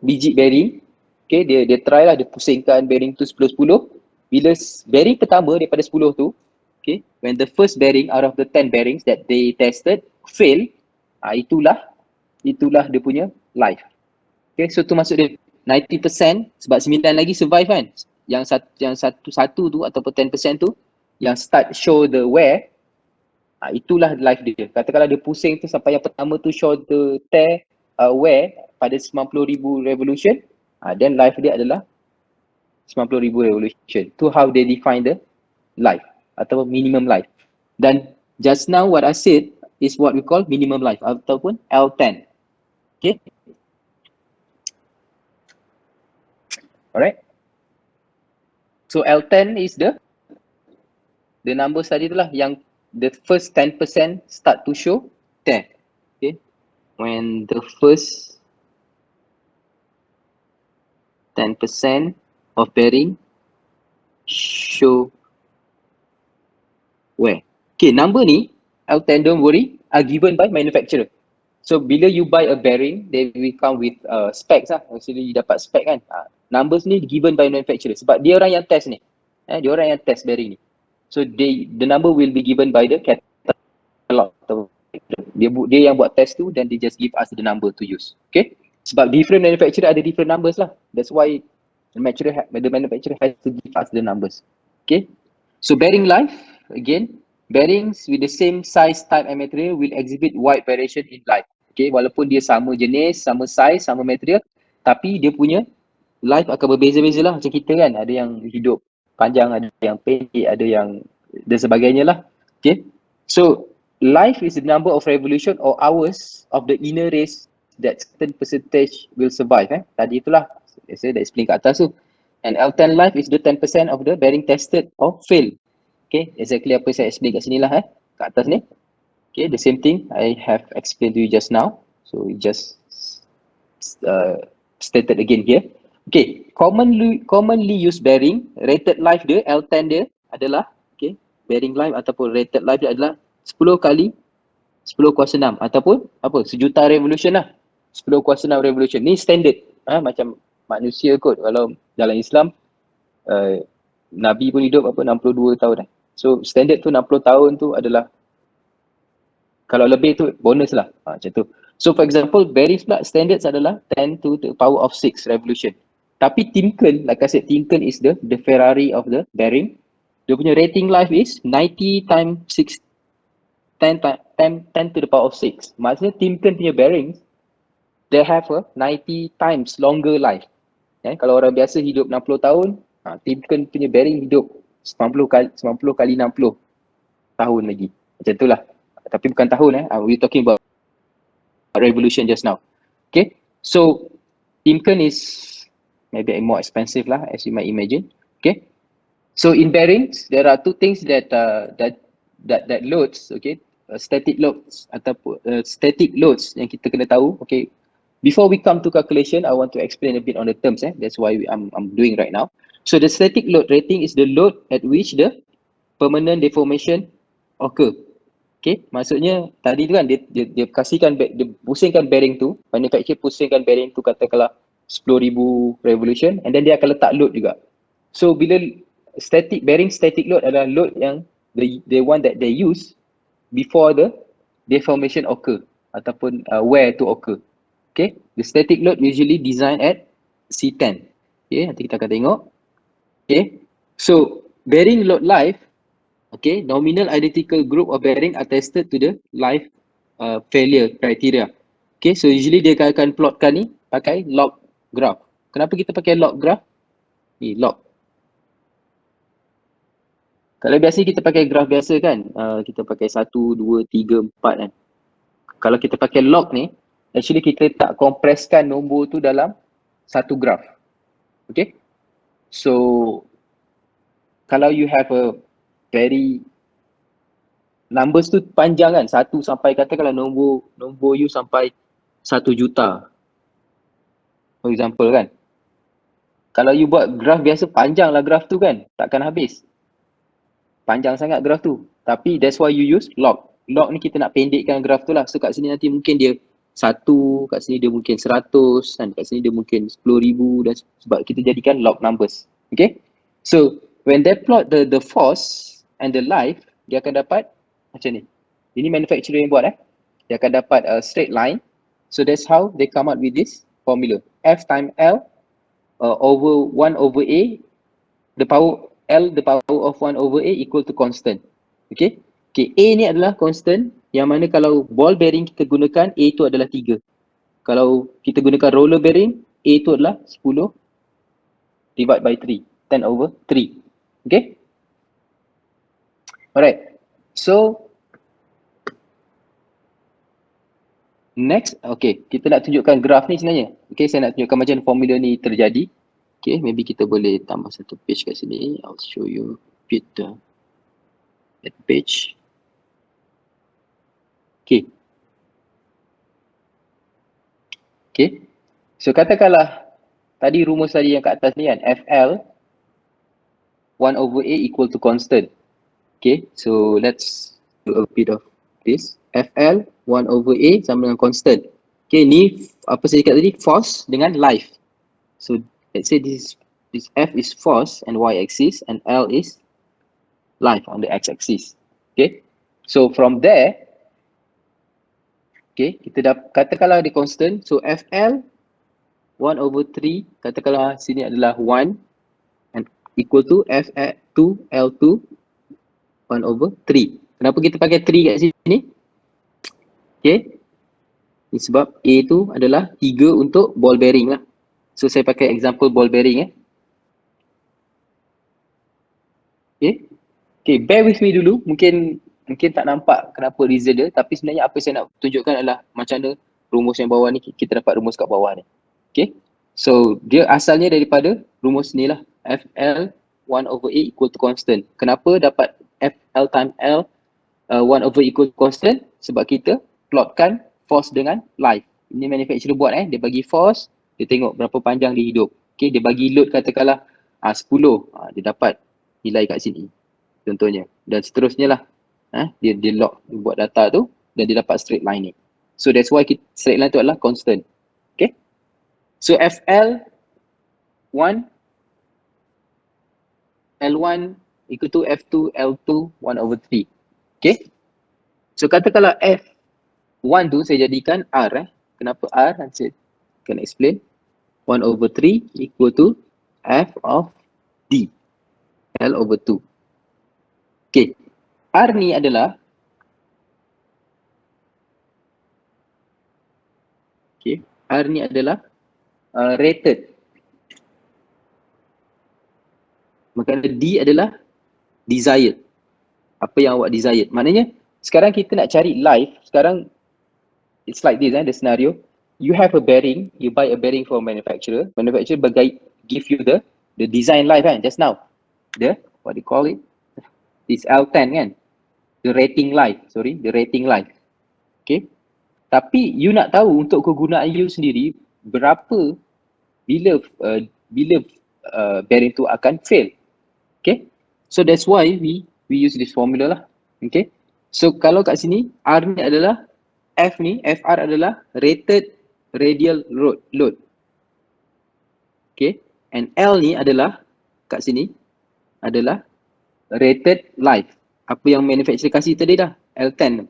biji bearing. Okay, dia try lah, dia pusingkan bearing tu 10. Bila bearing pertama daripada 10 tu, okay, when the first bearing out of the 10 bearings that they tested fail, itulah dia punya life. Okay, so tu maksud dia 90%, sebab 9 lagi survive kan. Yang satu tu ataupun 10% tu yang start show the wear, itulah life dia. Katakanlah dia pusing tu sampai yang pertama tu show the tear, wear pada 90,000 revolution, then life dia adalah 90,000 revolution. Tu how they define the life atau minimum life. Dan just now what I said is what we call minimum life ataupun L10. Okay, alright, so L10 is the numbers tadi tu lah, yang the first 10% start to show tear. Okay, when the first 10% of bearing show wear. Okay, number ni L10, don't worry, are given by manufacturer. So bila you buy a bearing, they will come with specs lah. Actually you dapat spec kan. Numbers ni given by manufacturer sebab dia orang yang test ni. Dia orang yang test bearing ni. So the number will be given by the catalog. Dia yang buat test tu, dan dia just give us the number to use. Okay? Sebab different manufacturer ada different numbers lah. That's why the manufacturer has to give us the numbers. Okay? So bearing life, again, bearings with the same size, type and material will exhibit wide variation in life. Okay, walaupun dia sama jenis, sama size, sama material, tapi dia punya life akan berbeza-beza lah. Macam kita kan, ada yang hidup panjang, ada yang pendek, ada yang dan sebagainya lah. Okay, so life is the number of revolution or hours of the inner race that certain percentage will survive. Tadi itulah saya dah explain kat atas tu. And L10 life is the 10% of the bearing tested or fail. Okay, exactly apa saya explain kat sini lah kat atas ni. Okay, the same thing I have explained to you just now. So we just stated again here. Okay, commonly used bearing, rated life dia, L10 dia adalah, okay, bearing life ataupun rated life dia adalah 10 kali 10 kuasa 6 ataupun apa, sejuta revolution lah. 10 kuasa 6 revolution. Ni standard. Macam manusia kot. Kalau dalam Islam, Nabi pun hidup 62 tahun. So standard tu 60 tahun tu adalah, kalau lebih tu bonus lah. Macam tu. So for example, bearings pula standards adalah 10 to the power of 6 revolution. Tapi Timken, like I said, Timken is the Ferrari of the bearing. Dia punya rating life is 90 times 6, 10 to the power of 6. Maksudnya Timken punya bearings, they have a 90 times longer life. Kalau orang biasa hidup 60 tahun, Timken punya bearing hidup 90 kali 60 tahun lagi. Macam itulah. Tapi bukan tahun we talking about revolution just now. Okay. So Timken is maybe more expensive lah, as you might imagine. Okay. So in bearings, there are two things that loads, okay, static loads ataupun static loads yang kita kena tahu. Okay, before we come to calculation, I want to explain a bit on the terms. That's why I'm doing right now. So the static load rating is the load at which the permanent deformation occur. Okay, maksudnya tadi tu kan dia kasihkan, dia pusingkan bearing tu, manufacturer pusingkan bearing tu katakanlah 10,000 revolution, and then dia akan letak load juga. So bila bearing static load adalah load yang the one that they use before the deformation occur ataupun wear to occur. Okay, the static load usually designed at C10. Okay, nanti kita akan tengok. Okay, so bearing load life, okay, nominal identical group of bearing are tested to the life failure criteria. Okay, so usually dia akan plotkan ni pakai log graph. Kenapa kita pakai log graph? Ni log. Kalau biasa kita pakai graph biasa kan, kita pakai 1, 2, 3, 4 kan. Kalau kita pakai log ni, actually kita tak kompreskan nombor tu dalam satu graph. Okay. So kalau you have a very numbers tu panjang kan, 1 sampai katakanlah nombor you sampai 1 juta. For example kan. Kalau you buat graph biasa, panjang lah graph tu kan, takkan habis. Panjang sangat graph tu. Tapi that's why you use log. Log ni kita nak pendekkan graph tu lah. So kat sini nanti mungkin dia 1, kat sini dia mungkin 100, dan kat sini dia mungkin 10,000, dan sebab kita jadikan log numbers. Okay. So when they plot the force and the life, dia akan dapat macam ni. Ini manufacturer yang buat Dia akan dapat a straight line. So that's how they come up with this formula. F times L over 1 over A, the power of 1 over A equal to constant. Okay. Okay, A ni adalah constant, yang mana kalau ball bearing kita gunakan, A tu adalah 3. Kalau kita gunakan roller bearing, A tu adalah 10 divide by 3, 10 over 3. Okay. Alright. So next, okay, kita nak tunjukkan graph ni sebenarnya. Okay, saya nak tunjukkan macam formula ni terjadi. Okay, maybe kita boleh tambah satu page kat sini. I'll show you a bit that page. Okay. Okay. So katakanlah tadi rumus tadi yang kat atas ni kan, FL 1 over A equal to constant. Okay, so let's do a bit of this. FL 1 over A sama dengan constant. Okay, ni apa saya cakap tadi, force dengan life. So let's say this F is force and y axis, and L is life on the x-axis. Okay, so from there, okay, kita dah katakanlah dia constant, so FL 1/3, katakanlah sini adalah 1 and equal to F2 L2 1/3. Kenapa kita pakai 3 kat sini? Okay, ini sebab A tu adalah 3 untuk ball bearing lah. So saya pakai example ball bearing Okay. Okay, bear with me dulu. Mungkin tak nampak kenapa result dia, tapi sebenarnya apa saya nak tunjukkan adalah macam mana rumus yang bawah ni, kita dapat rumus kat bawah ni. Okay. So dia asalnya daripada rumus ni lah. FL 1/8 equal to constant. Kenapa dapat FL time L 1/8 equal to constant? Sebab kita plotkan force dengan life. Ini manufacturer buat dia bagi force, dia tengok berapa panjang dia hidup. Okay, dia bagi load katakanlah 10, dia dapat nilai kat sini contohnya, dan seterusnya lah. Dia log, dia buat data tu dan dia dapat straight line ni. So that's why straight line tu adalah constant. Okay, so FL 1 L1 equal to F2 L2 1/3. Okay, so katakanlah F1 tu saya jadikan R. Kenapa R? Saya akan explain. 1/3 equal to F of D L/2. Okay, R ni adalah R ni adalah rated. Maka D adalah desired. Apa yang awak desired. Maknanya sekarang kita nak cari life. Sekarang it's like this the scenario. You have a bearing, you buy a bearing from manufacturer. Manufacturer give you the design life just now. The what do you call it? This L10 kan. The rating life. Okay. Tapi you nak tahu untuk kegunaan you sendiri berapa bila bearing tu akan fail. Okay. So that's why we use this formula lah. Okay. So kalau kat sini R ni adalah FR adalah rated radial load. Okay. And L ni adalah kat sini adalah rated life. Apa yang manufacturer kasih tadi dah, L10.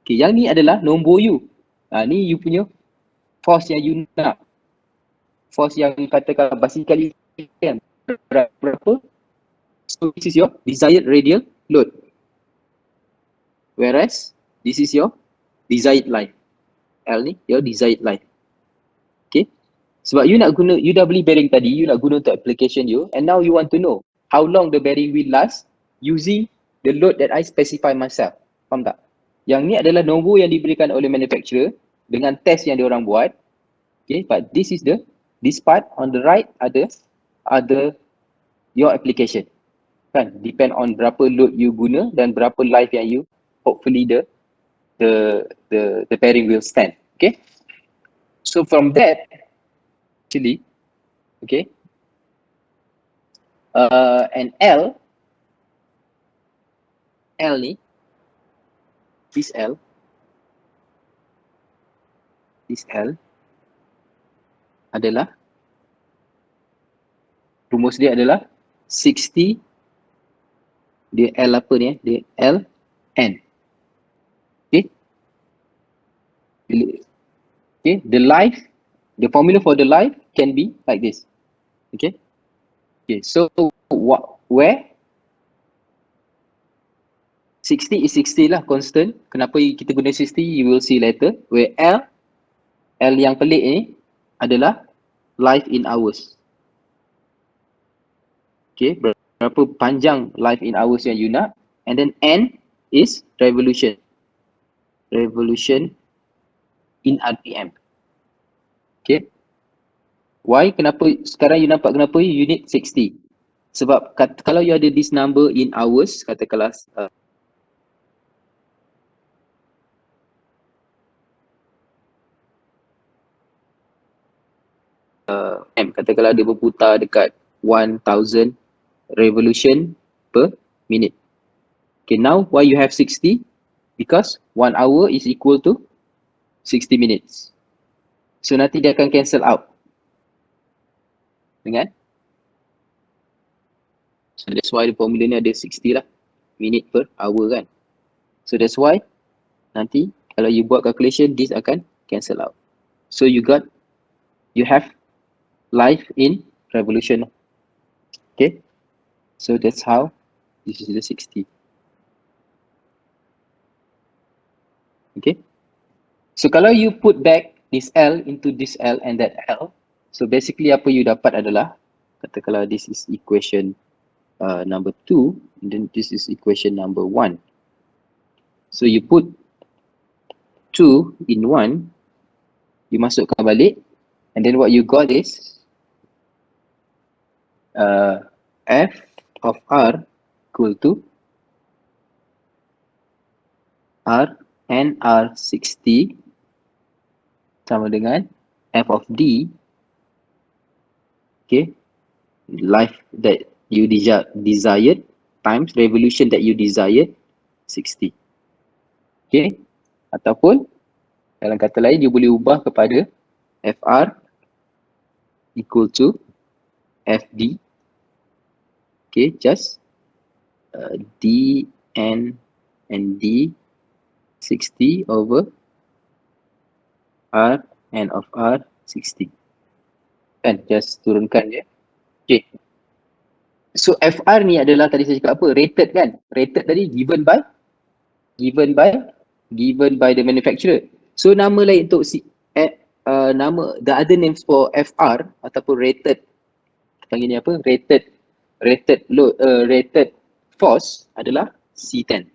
Okay, yang ni adalah nombor you. Ni you punya force yang you nak. Force yang katakan basically kan, berapa? So this is your desired radial load. Whereas this is your desired life. L ni your desired life. Okay. Sebab you dah beli bearing tadi, you nak guna untuk application you, and now you want to know how long the bearing will last using the load that I specify myself. Faham tak? Yang ni adalah nombor yang diberikan oleh manufacturer dengan test yang diorang buat. Okay, but this part on the right ada your application. Kan, depend on berapa load you guna dan berapa life yang you hopefully the bearing will stand. Okay. So from that actually, okay, and L ni, this L adalah rumus dia adalah 60 dia L apa ni dia L N. Okay. Okay, the formula for the life can be like this. Okay. Okay, so where 60 is 60 lah, constant. Kenapa kita guna 60, you will see later. Where L yang pelik ni adalah life in hours. Okay, berapa panjang life in hours yang you nak. And then N is revolution in RPM. Okay. Why? Kenapa sekarang you nampak kenapa you need 60? Sebab kalau you ada this number in hours, katakanlah katakanlah dia berputar dekat 1000 revolution per minute. Okay, now why you have 60? Because 1 hour is equal to 60 minutes. So nanti dia akan cancel out. Dengan? So that's why the formula ni ada 60 lah, minute per hour kan. So that's why nanti kalau you buat calculation, this akan cancel out. So you have life in revolution. Okay, so that's how this is the 60. Okay, so kalau you put back this L into this L and that L, so basically apa you dapat adalah, katakanlah this is equation number 2, and then this is equation number 1. So you put 2 in 1, you masukkan balik, and then what you got is f of r equal to r and r60 sama dengan f of d, okay, life that you desired times revolution that you desired 60. Okay, ataupun dalam kata lain you boleh ubah kepada fr equal to fd, okay, just d n and d 60 over r n of r 60 kan, just turunkan je. Okay, so fr ni adalah tadi saya cakap apa, rated kan, rated tadi given by the manufacturer. So nama lain untuk nama, the other names for fr ataupun rated, panggil ni apa, rated load, rated force adalah C10.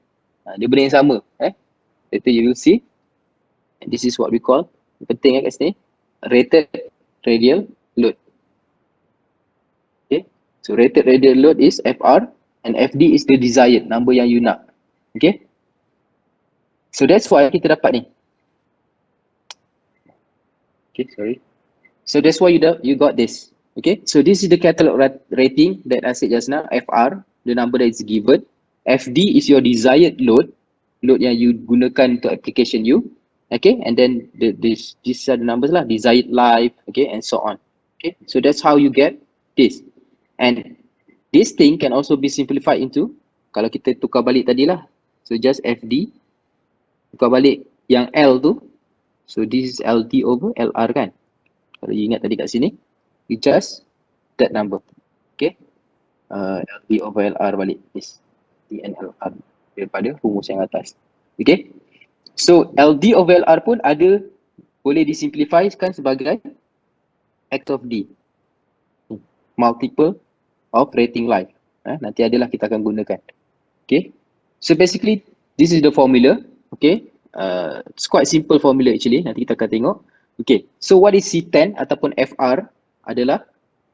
Dia benda yang sama. Later you will see. And this is what we call, penting kat sini, rated radial load. Okay, so rated radial load is FR and FD is the desired, number yang you nak. Okay, so that's why kita dapat ni. Okay, sorry. So that's why you got this. Okay, so this is the catalog rating that I said just now. FR, the number that is given. FD is your desired load yang you gunakan untuk application you. Okay, and then these are the numbers lah, desired life, okay, and so on. Okay, so that's how you get this. And this thing can also be simplified into, kalau kita tukar balik tadi lah, so just FD, tukar balik yang L tu, so this is LD over LR kan. Kalau you ingat tadi kat sini, you just that number. Okay, LD over LR balik, this D and LR daripada rumus yang atas. Okay, so LD over LR pun ada, boleh disimplifikan sebagai X of D, multiple of rating life. Nanti adalah kita akan gunakan. Okay, so basically this is the formula. Okay, it's quite simple formula actually, nanti kita akan tengok. Okay, so what is C10 ataupun FR adalah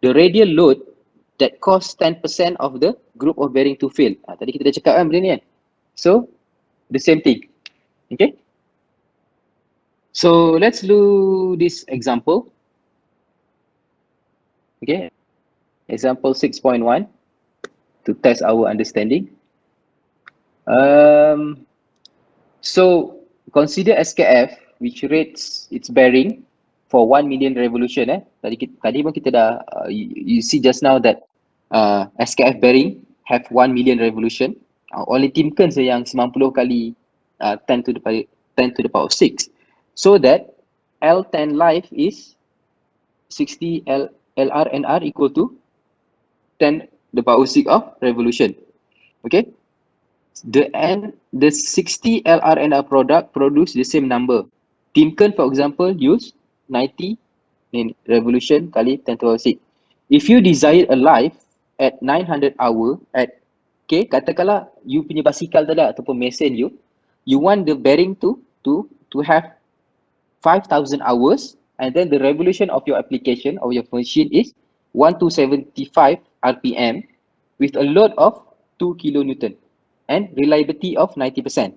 the radial load that cause 10% of the group of bearing to fail. Tadi kita dah cakap kan benda ni kan. So the same thing. Okay, so let's do this example. Okay, example 6.1 to test our understanding. So consider SKF which rates its bearing for 1 million revolution. Tadi pun kita dah you see just now that SKF bearing have 1 million revolution. Only Timken saja yang 90 kali 10 to the power of 6. So that L10 life is 60 LR and R equal to 10 the power 6 of revolution. Okay, the 60 LR and R product produce the same number. Timken for example use 90 in revolution kali 10 to the power 6. If you desire a life at 900 hour at, okay, katakanlah you punya basikal tadi ataupun mesin you want the bearing to have 5,000 hours, and then the revolution of your application or your machine is 1275 RPM with a load of 2 kilonewton and reliability of 90%.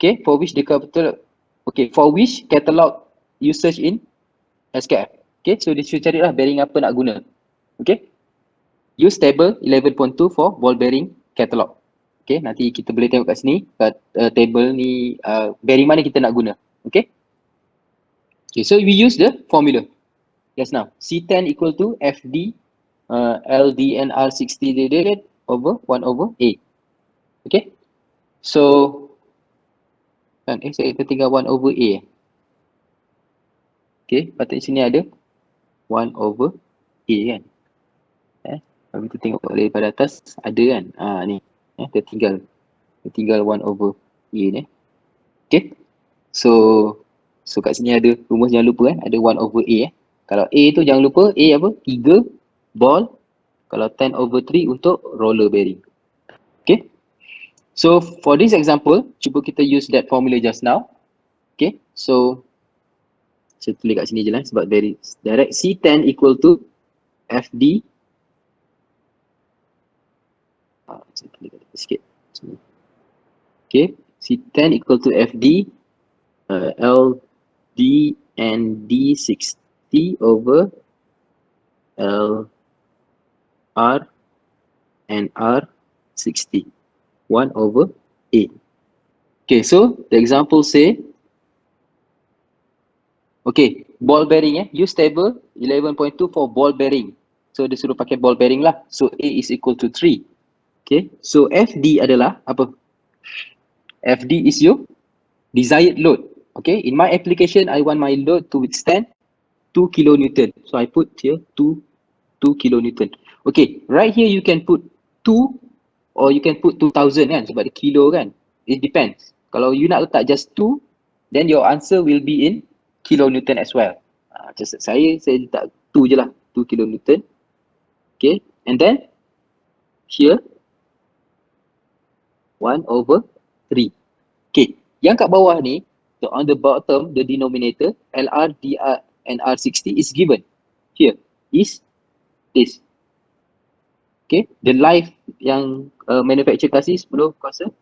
Okay, for which catalog you search in SKF. Okay, so dia cari lah bearing apa nak guna. Okay, use table 11.2 for ball bearing catalog. Okay, nanti kita boleh tengok kat sini table ni bearing mana kita nak guna. Okay, so we use the formula just now. C10 equal to FD LD and R60 divided over 1 over A. Okay. So, kan, saya tertinggal 1 over A. Okay, patutnya sini ada 1 over A kan. Kalau kita tengok daripada atas, ada kan. Ni, tertinggal 1 over A ni. Okay. So kat sini ada rumus, jangan lupa kan, ada 1 over A. Kalau A tu jangan lupa, A apa? 3 ball. Kalau 10 over 3 untuk roller bearing. Okay. So for this example, cuba kita use that formula just now. Okay. So saya tulis kat sini je lah sebab very direct. C10 equal to FD. Saya tulis kat sikit. Okay. C10 equal to FD. LD and D60 over LR and R60. 1 over A. Okay, so the example say, okay, ball bearing use table 11.2 for ball bearing. So dia suruh pakai ball bearing lah. So A is equal to 3. Okay, so FD adalah apa? FD is your desired load. Okay, in my application, I want my load to withstand 2 kilonewton. So I put here 2 kilonewton. Okay, right here you can put 2 or you can put 2000 kan, sebab dia kilo kan. It depends. Kalau you nak letak just 2, then your answer will be in kilonewton as well. Just saya letak 2 je lah, 2 kilonewton. Okay, and then here 1 over 3. Okay, yang kat bawah ni, so on the bottom, the denominator, LR, DR and R60 is given. Here is this. Okay, the life yang manufacturer kasih 10/6.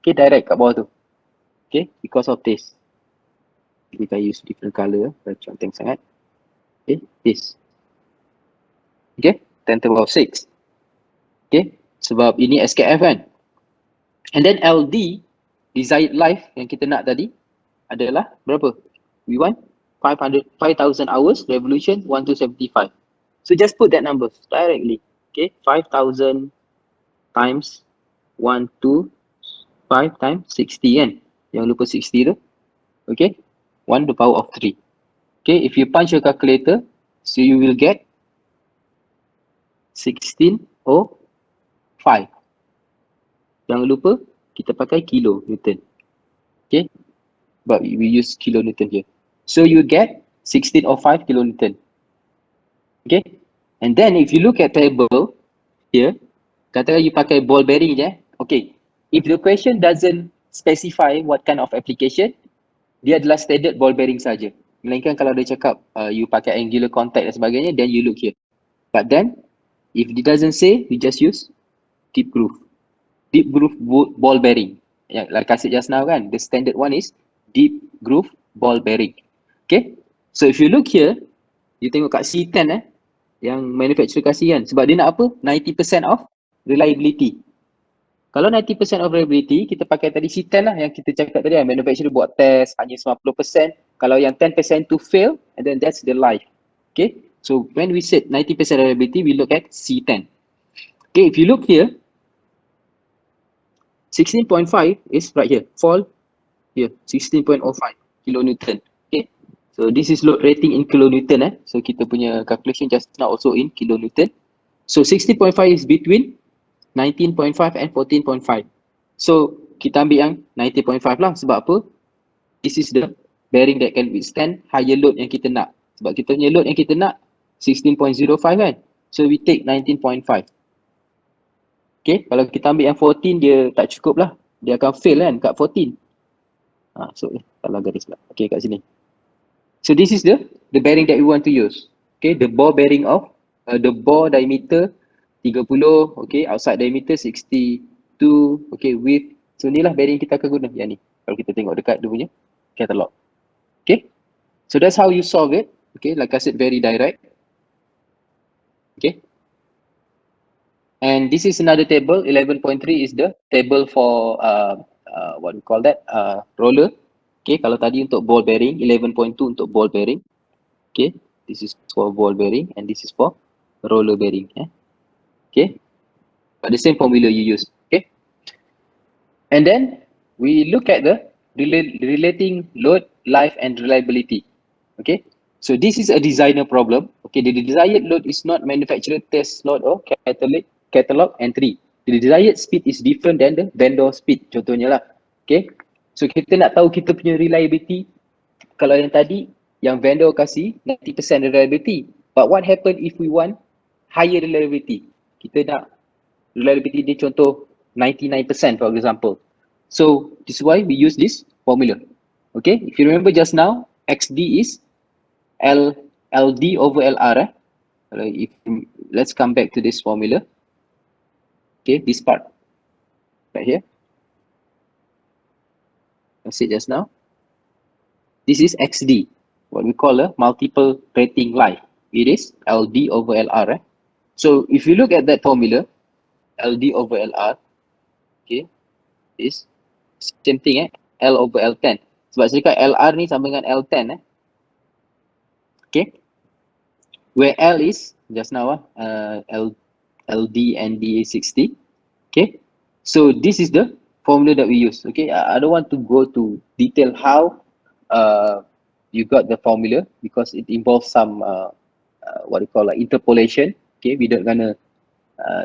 Okay, direct kat bawah tu. Okay, because of this. Kita use different color, cantik sangat. Okay, this. Okay, 10⁻⁶. Okay, sebab ini SKF kan. And then LD, desired life yang kita nak tadi, adalah berapa? We want 5,000 hours, revolution 1 to 75. So just put that number directly. Okay, 5,000 times 1 to 5 times 60 kan. Jangan lupa 60 tu. Okay, 1 to the power of 3. Okay, if you punch your calculator, so you will get 1605. Jangan lupa kita pakai kilo Newton. Okay, but we use kilo Newton here. So you get 1605 kilonewton. Okay, and then if you look at table here, katakan you pakai ball bearing je. Okay, if the question doesn't specify what kind of application, dia adalah standard ball bearing saja. Melainkan kalau dia cakap you pakai angular contact dan sebagainya, then you look here. But then if it doesn't say, you just use deep groove. Deep groove ball bearing. Yeah, like I said just now kan, the standard one is deep groove ball bearing. Okay, so if you look here, you tengok kat C10 yang manufacturer kasih kan, sebab dia nak apa? 90% of reliability. Kalau 90% of reliability, kita pakai tadi C10 lah yang kita cakap tadi kan, manufacturer buat test hanya 90%. Kalau yang 10% to fail, and then that's the life. Okay, so when we said 90% reliability, we look at C10. Okay, if you look here, 16.5 is right here, fall here, 16.05 kilonewton. Okay, so this is load rating in kilonewton so kita punya calculation just now also in kilonewton. So 16.5 is between 19.5 and 14.5. So kita ambil yang 19.5 lah, sebab apa? This is the bearing that can withstand higher load yang kita nak. Sebab kita punya load yang kita nak 16.05 kan. So we take 19.5. Okay, kalau kita ambil yang 14 dia tak cukup lah. Dia akan fail kan kat 14. So salah garis lah. Okay, kat sini. So this is the bearing that we want to use. Okay, the ball bearing of the ball diameter 30, okay, outside diameter 62, okay, width. So ni lah bearing kita akan guna yang ni. Kalau kita tengok dekat dia punya catalog. Okay, so that's how you solve it. Okay, like I said, very direct. Okay. And this is another table. 11.3 is the table for what we call that, roller. Okay, kalau tadi untuk ball bearing, 11.2 untuk ball bearing. Okay, this is for ball bearing and this is for roller bearing. Okay, but the same formula you use. Okay. And then we look at the relating load, life, and reliability. Okay. So this is a designer problem. Okay, the desired load is not manufacturer test load or catalog entry. The desired speed is different than the vendor speed. Contohnya lah. Okay. So kita nak tahu kita punya reliability. Kalau yang tadi, yang vendor kasih 90% reliability. But what happen if we want higher reliability? Kita nak reliability dia contoh 99% for example. So this is why we use this formula. Okay, if you remember just now, XD is LD over LR. Let's come back to this formula. Okay, this part right here. I said just now. This is XD, what we call a multiple rating life. It is LD over LR. So if you look at that formula, LD over LR, okay, is same thing, L over L10. Sebab saya cakap LR ni sama dengan L10. Okay, where L is just now LD and DA60. Okay, so this is the formula that we use. Okay, I don't want to go to detail how you got the formula because it involves some what we call interpolation. Okay, we don't gonna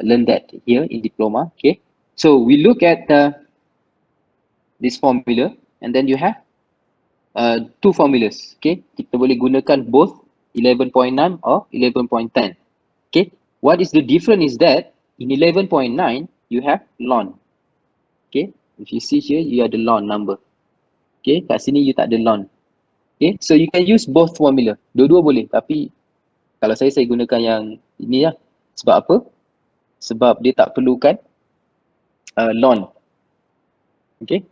learn that here in diploma. Okay, so we look at this formula and then you have two formulas. Okay, kita boleh gunakan both 11.9 or 11.10. Okay, what is the difference is that in 11.9 you have ln. Okay, if you see here you have the ln number. Okay, kat sini you tak ada ln. Okay, so you can use both formula. Dua-dua boleh, tapi kalau saya gunakan yang ini lah. Sebab apa? Sebab dia tak perlukan ln. Okay,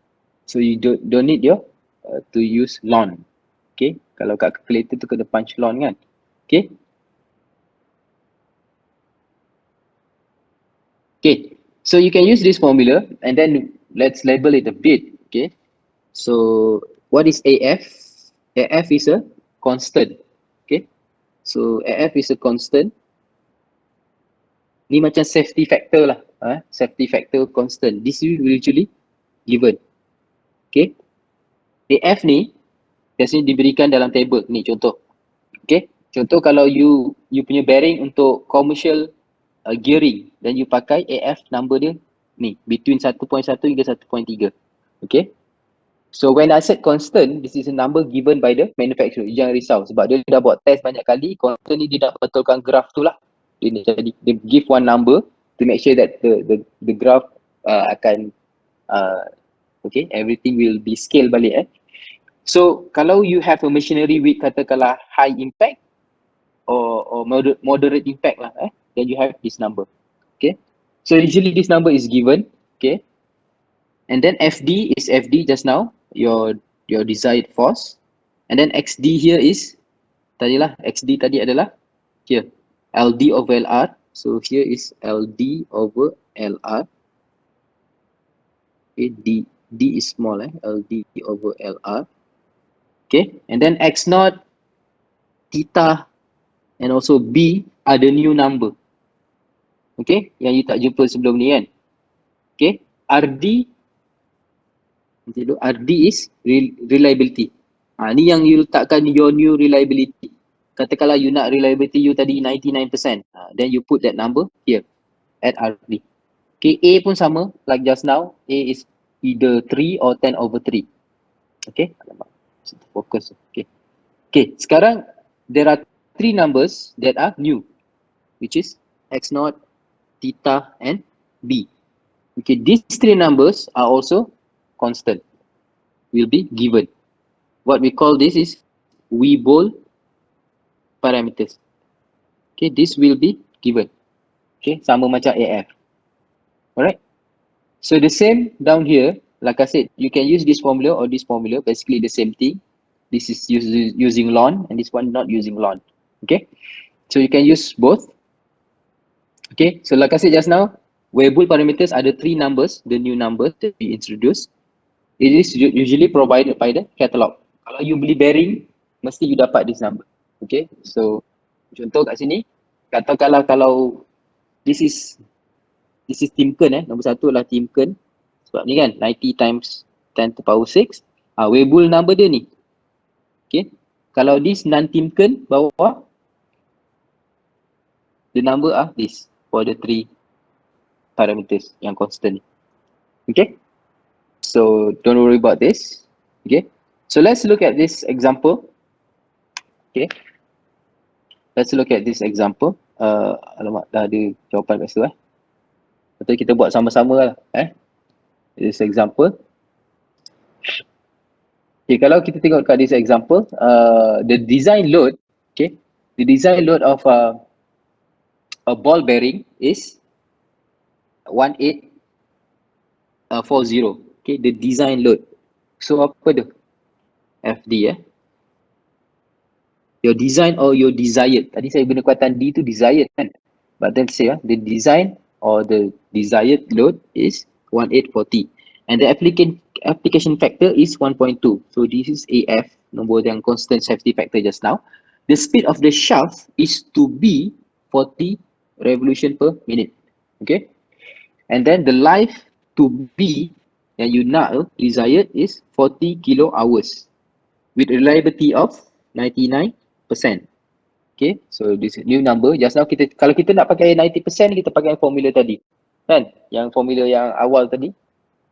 so you don't need your to use ln. Okay, kalau kat calculator tu kena punch ln kan. Okay. Okay, so you can use this formula and then let's label it a bit. Okay, so what is AF? AF is a constant. Okay, so AF is a constant. Ni macam safety factor lah. Safety factor constant. This is usually given. Okay, AF ni biasanya diberikan dalam table. Ni contoh. Okay, contoh kalau you punya bearing untuk commercial gearing dan you pakai AF number dia ni between 1.1 hingga 1.3. Okay, so when I said constant, this is a number given by the manufacturer. Jangan risau sebab dia dah buat test banyak kali. Constant ni dia dah betulkan graph tu lah. Dia give one number to make sure that the graph akan okay, everything will be scale balik. So kalau you have a machinery with katakanlah high impact or moderate impact lah, then you have this number. Okay, so usually this number is given. Okay, and then FD is FD just now, your desired force, and then XD here is tadilah XD tadi adalah here LD over LR. So here is LD over LR. Okay, D is small, LD over LR. Okay, and then X0, theta, and also B are the new number. Okay, yang you tak jumpa sebelum ni kan. Okay, RD is reliability. Ni yang you letakkan your new reliability. Katakanlah you nak reliability you tadi 99%. Then you put that number here at RD. Okay, A pun sama like just now. A is either 3 or 10 over 3. Okay, focus. Okay. Okay, sekarang there are three numbers that are new, which is X0, theta, and B. Okay, these three numbers are also constant, will be given. What we call this is Weibull parameters. Okay, this will be given. Okay, sama macam AF. Alright. So the same down here, like I said, you can use this formula or this formula, basically the same thing. This is using ln and this one not using ln. Okay, so you can use both. Okay, so like I said just now, Weibull parameters are the three numbers, the new numbers that we introduced. It is usually provided by the catalog. Kalau you beli bearing, mesti you dapat this number. Okay, so contoh kat sini, katakanlah kalau this is This is Timken nombor satu adalah Timken. Sebab ni kan 90 times 10 to power 6. Weibull number dia ni. Okay. Kalau this non-Timken bawah, the number are this for the three parameters yang constant. Okay. So don't worry about this. Okay. So let's look at this example. Okay. Let's look at this example. Alamak, dah ada jawapan kat situ Atau kita buat sama-sama lah. This example. Okay, kalau kita tengok kat this example, the design load, okay, the design load of a ball bearing is 1840. Okay, the design load. So apa tu? FD Your design or your desired. Tadi saya guna kuatan D tu desired kan. But then say the design or the desired load is 1840. And the application factor is 1.2. So this is AF, nombor yang constant safety factor just now. The speed of the shaft is to be 40 revolution per minute. Okay. And then the life to be yang you nak desired is 40 kilo hours with reliability of 99%. Okay, so this new number. Just now kalau kita nak pakai 90%, kita pakai formula tadi, kan? Yang formula yang awal tadi.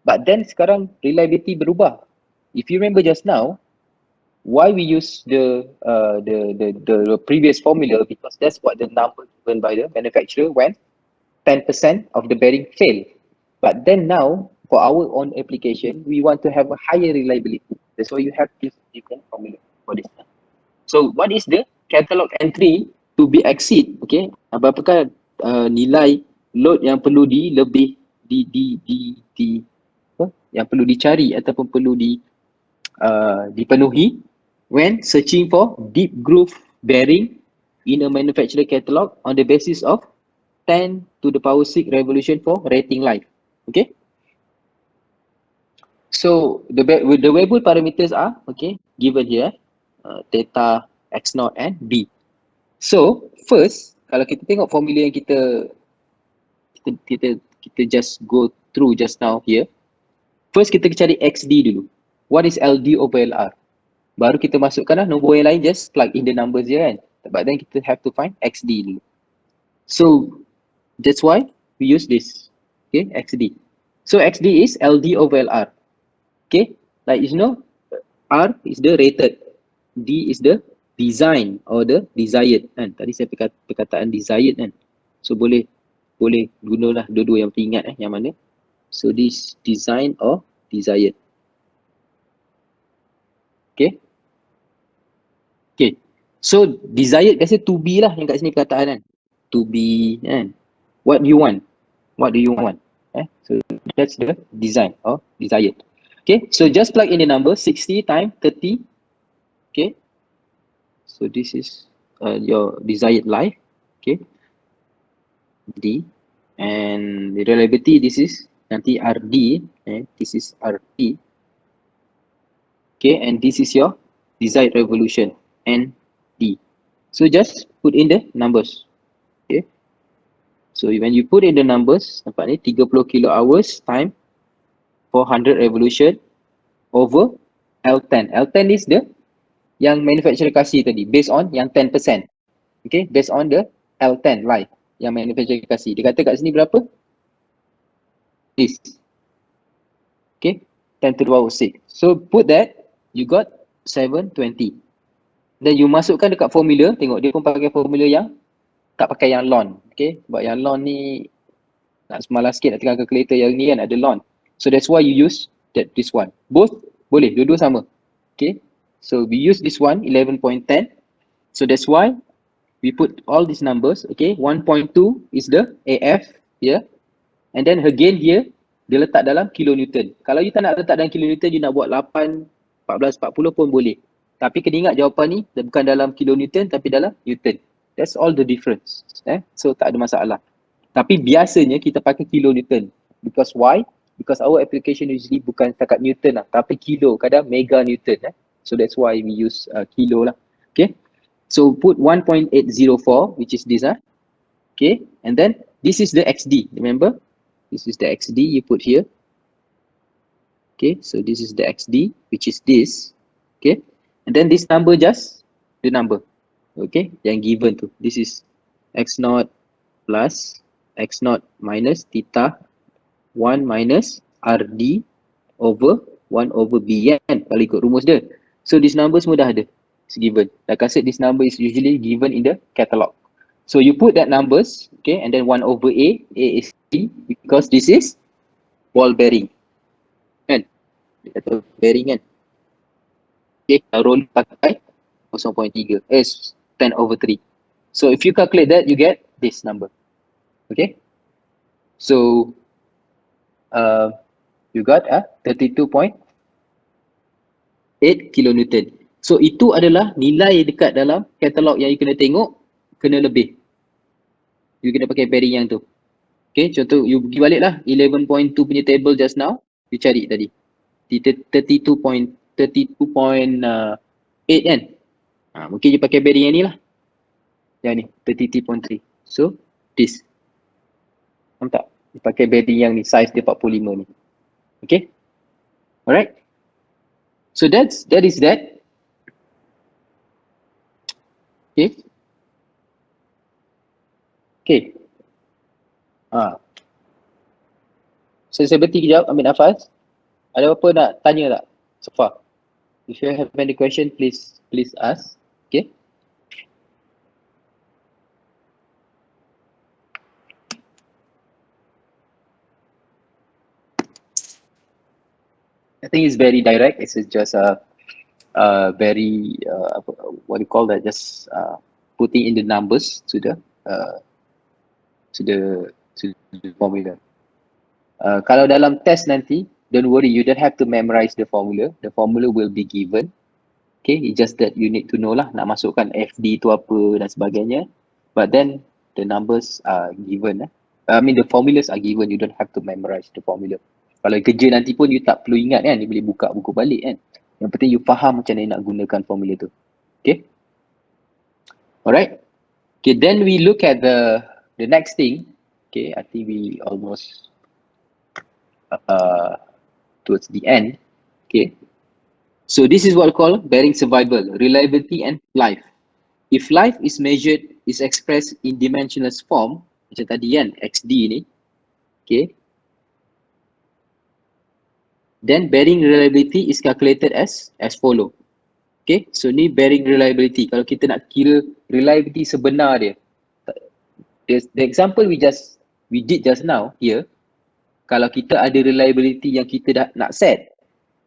But then sekarang reliability berubah. If you remember just now, why we use the previous formula, because that's what the number given by the manufacturer when 10% of the bearing fail. But then now for our own application, we want to have a higher reliability. That's why you have this different formula for this. So what is the catalog entry to be exceed? Okay, apakah nilai load yang perlu yang perlu dicari ataupun perlu dipenuhi when searching for deep groove bearing in a manufacturer catalog on the basis of 10 to the power 6 revolution for rating life. Okay. So the Weibull parameters are given here. Theta, X0 and B. So first, kalau kita tengok formula yang kita just go through just now here. First kita cari XD dulu. What is LD over LR? Baru kita masukkan nombor yang lain, just plug in the numbers je kan. But then kita have to find XD dulu. So that's why we use this. Okay, XD. So XD is LD over LR. Okay, like you know, R is the rated. D is the design or the desired kan. Tadi saya perkataan desired kan. So boleh gunalah dua-dua yang teringat yang mana. So this design or desired. Okay. Okay. So desired biasa to be lah yang kat sini perkataan kan. To be kan. What do you want? What do you want? So that's the design or desired. Okay. So just plug in the number 60 times 30. Okay, so this is your desired life. Okay, D, and the reliability, this is nanti RD, this is RT. Okay, and this is your desired revolution, ND. So just put in the numbers. Okay, so when you put in the numbers, nampak ni 30 kilo hours time 400 revolution over L10. L10 is the yang manufacturer kasih tadi, based on yang 10%. Okay, based on the L10 life yang manufacturer kasih. Dia kata kat sini berapa? This. Okay, 10 to the power 6. So put that, you got 720. Then you masukkan dekat formula, tengok dia pun pakai formula yang tak pakai yang lon. Okay, sebab yang lon ni nak semalas sikit nak tekan calculator yang ni kan ada lon. So that's why you use this one. Both boleh, dua-dua sama. Okay. So we use this one, 11.10. So that's why we put all these numbers, okay. 1.2 is the AF here. And then again here, dia letak dalam kilonewton. Kalau you tak nak letak dalam kilonewton, you nak buat 8, 14, 40 pun boleh. Tapi kena ingat jawapan ni bukan dalam kilonewton tapi dalam newton. That's all the difference. So tak ada masalah. Tapi biasanya kita pakai kilonewton. Because why? Because our application usually bukan setakat newton lah, tapi kilo, kadang mega newton. So that's why we use kilo lah. Okay. So put 1.804, which is this. Okay. And then this is the XD. Remember? This is the XD you put here. Okay, so this is the XD, which is this. Okay, and then this number just the number. Okay, yang given tu. This is X0 plus X0 minus theta 1 minus RD over 1 over B kan, kalau ikut rumus dia. So this number semua dah ada. It's given. Like I said, this number is usually given in the catalog. So you put that numbers, okay, and then 1 over A is C because this is ball bearing. Kan? Atau bearing kan. Okay, roll pakai 0.3. 10 over 3. So if you calculate that, you get this number. Okay. So you got 32.8 kilonewton. So itu adalah nilai dekat dalam katalog yang you kena tengok, kena lebih. You kena pakai bearing yang tu. Okay, contoh you pergi balik lah 11.2 punya table just now, you cari tadi 32.8 kan. Mungkin you pakai bearing yang ni lah, yang ni 33.3. So this, nampak tak? You pakai bearing yang ni, size dia 45 ni. Okay, alright. So that is that. Okay. Okay. So saya berhenti kejap, ambil nafas. Ada apa nak tanya tak so far? If you have any question, please ask. Okay. I think it's very direct. It's just very what do you call that? Just putting in the numbers to the formula. Kalau dalam test nanti, don't worry, you don't have to memorize the formula. The formula will be given. Okay, it's just that you need to know lah nak masukkan FD tu apa dan sebagainya. But then the numbers are given. I mean the formulas are given. You don't have to memorize the formula. Kalau kerja nanti pun you tak perlu ingat kan, you boleh buka buku balik kan. Yang penting you faham macam mana nak gunakan formula tu. Okay. Alright. Okay, then we look at the next thing. Okay, I think we almost towards the end. Okay. So this is what we call bearing survival, reliability and life. If life is measured, is expressed in dimensionless form, macam tadi kan, XD ni, okay, then bearing reliability is calculated as follow. Okay, so ni bearing reliability. Kalau kita nak kira reliability sebenar dia, the example we did just now here, kalau kita ada reliability yang kita dah nak set,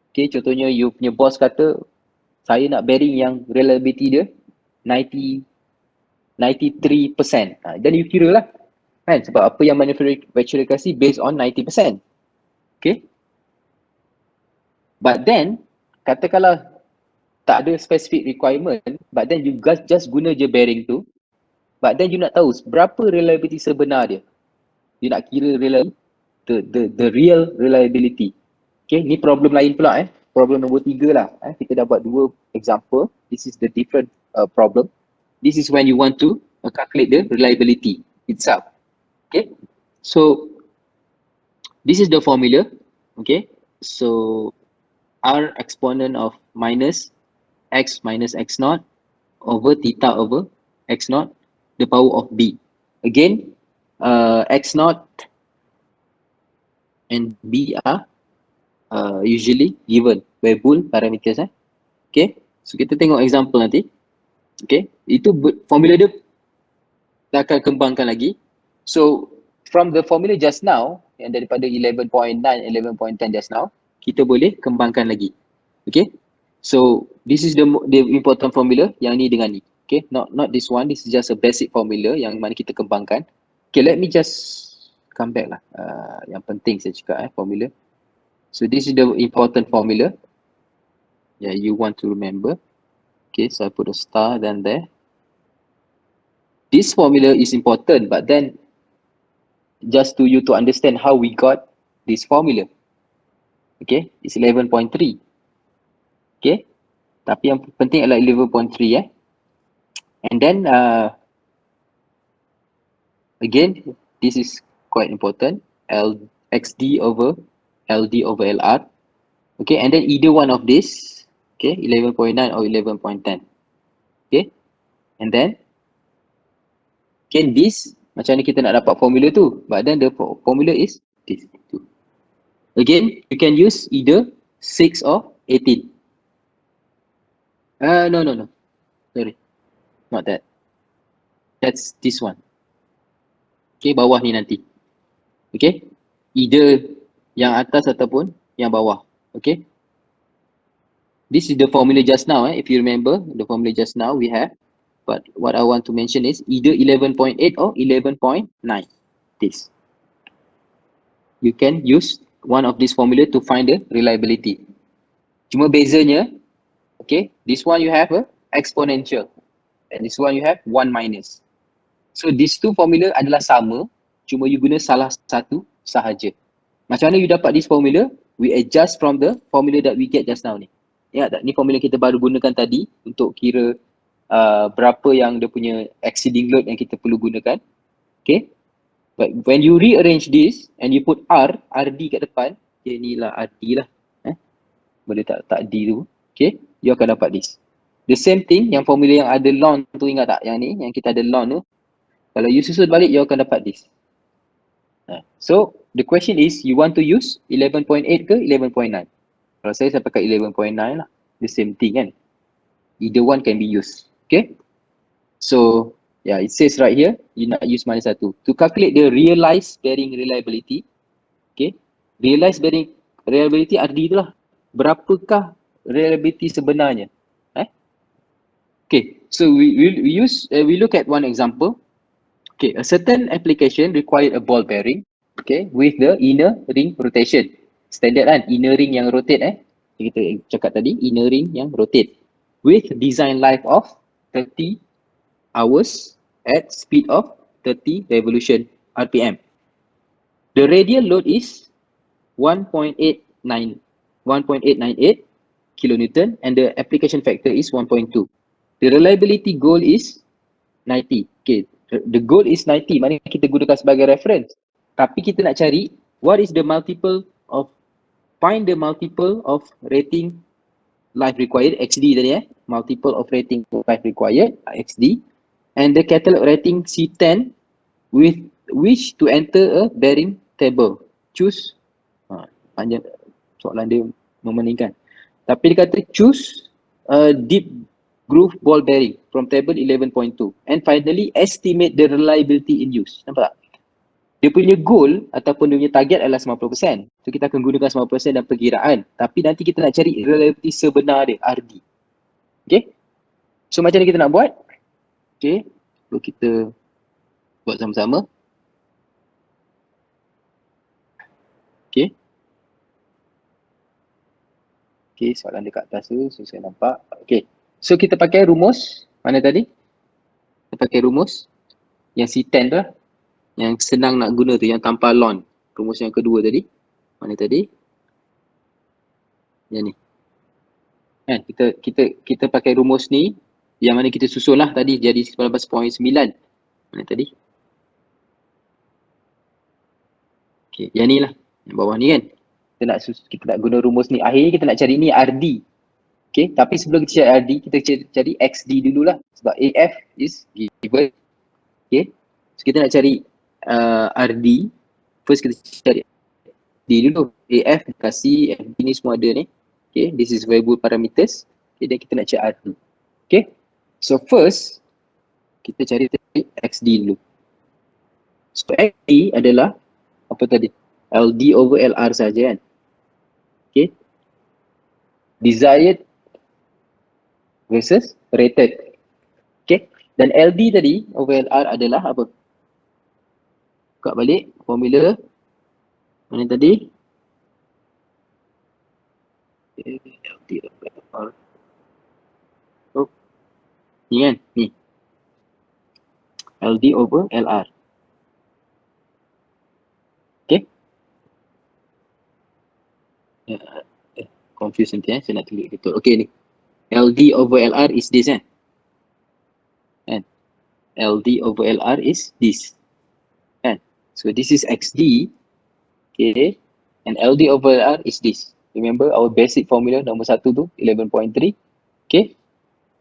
okay, contohnya you punya boss kata, saya nak bearing yang reliability dia 93%. Dan you kira lah kan, sebab apa yang manufacturer kasih based on 90%. Okay. But then, katakanlah tak ada specific requirement, but then you guys just guna je bearing tu, but then you nak tahu berapa reliability sebenar dia. You nak kira the real reliability. Okay, ni problem lain pula Problem nombor 3 lah. Kita dah buat 2 example. This is the different problem. This is when you want to calculate the reliability itself. Okay, so this is the formula. Okay, so R exponent of minus X minus X0 over theta over X0, the power of B. Again, X0 and B are usually given by Boole parameters. Okay, so kita tengok example nanti. Okay, itu formula dia kita akan kembangkan lagi. So from the formula just now, yang daripada 11.9, 11.10 just now, kita boleh kembangkan lagi. Okay, so this is the important formula, yang ni dengan ni. Okay, not this one, this is just a basic formula yang mana kita kembangkan. Okay, let me just come back lah. Yang penting saya cakap formula. So this is the important formula. Yeah, you want to remember. Okay, so I put a star then there. This formula is important, but then just to you to understand how we got this formula. Okay, it's 11.3. Okay, tapi yang penting adalah 11.3 And then again, this is quite important. XD over LD over LR. Okay, and then either one of this, okay, 11.9 or 11.10. Okay, and then okay, this macam mana kita nak dapat formula tu, but then the formula is this two. Again, you can use either 6 or 18. No, sorry, not that. That's this one. Okay, bawah ni nanti. Okay, either yang atas ataupun yang bawah. Okay, this is the formula just now. If you remember the formula just now we have, but what I want to mention is either 11.8 or 11.9. This you can use one of this formula to find the reliability. Cuma bezanya, okay, this one you have a exponential and this one you have 1 minus. So these two formula adalah sama, cuma you guna salah satu sahaja. Macam mana you dapat this formula? We adjust from the formula that we get just now ni. Ya, ni formula kita baru gunakan tadi untuk kira berapa yang dia punya exceeding load yang kita perlu gunakan. Okay. But when you rearrange this and you put RD kat depan, okay, ni lah RD lah. Boleh tak D tu. Okay, you akan dapat this. The same thing, yang formula yang ada ln tu, ingat tak? Yang ni, yang kita ada ln tu. Kalau you susun balik, you akan dapat this. So, the question is, you want to use 11.8 ke 11.9? Kalau saya pakai 11.9 lah. The same thing kan. Either one can be used. Okay. So, yeah, it says right here, you nak use mana satu. To calculate the realized bearing reliability. Okay. Realized bearing reliability RD tu lah. Berapakah reliability sebenarnya? Okay. So, we look at one example. Okay, a certain application required a ball bearing, okay, with the inner ring rotation. Standard kan, inner ring yang rotate kita cakap tadi, inner ring yang rotate. With design life of 30 hours at speed of 30 revolution RPM. The radial load is 1.898 kilonewton and the application factor is 1.2. The reliability goal is 90. Okay. The goal is 90, mana kita gunakan sebagai reference. Tapi kita nak cari what is the multiple of, find the multiple of rating life required, XD tadi multiple of rating life required, XD, and the catalog rating C10 with which to enter a bearing table. Choose, panjang soalan dia memeningkan. Tapi dia kata choose a deep groove ball bearing from table 11.2 and finally estimate the reliability in use. Nampak tak? Dia punya goal ataupun dia punya target adalah 90%. So kita akan gunakan 90% dan perkiraan. Tapi nanti kita nak cari reliability sebenar dia, RD. Okay? So macam mana kita nak buat? Okay. So kita buat sama-sama. Okay. Okay, soalan dekat atas tu, so saya nampak. Okay. So kita pakai rumus, mana tadi? Kita pakai rumus yang C10 tu lah. Yang senang nak guna tu, yang tanpa ln. Rumus yang kedua tadi. Mana tadi? Yang ni. Kan, kita pakai rumus ni, yang mana kita susun lah tadi jadi 19.9. Mana tadi? Okay, yang ni lah. Yang bawah ni kan. Kita nak guna rumus ni. Akhirnya kita nak cari ni RD. Okay, tapi sebelum kita cari RD, kita cari XD dululah sebab AF is given. Okay, so kita nak cari RD, first kita cari D dulu. AF kasih, FD ni semua ada ni. Okay, this is variable parameters. Okay, dan kita nak cari RD. Okay, so first kita cari XD dulu. So XD adalah apa tadi? LD over LR saja kan. Okay, desired versus rated. Okay. Dan LD tadi over LR adalah apa? Buka balik formula. Mana tadi? LD over LR. Oh. Ni kan? Ni. LD over LR. Okay. Confuse nanti saya nak tulis betul. Okay ni. LD over LR is this kan? And LD over LR is this. Kan? So this is XD. Okay. And LD over R is this. Remember our basic formula nombor 1 tu 11.3. Okay.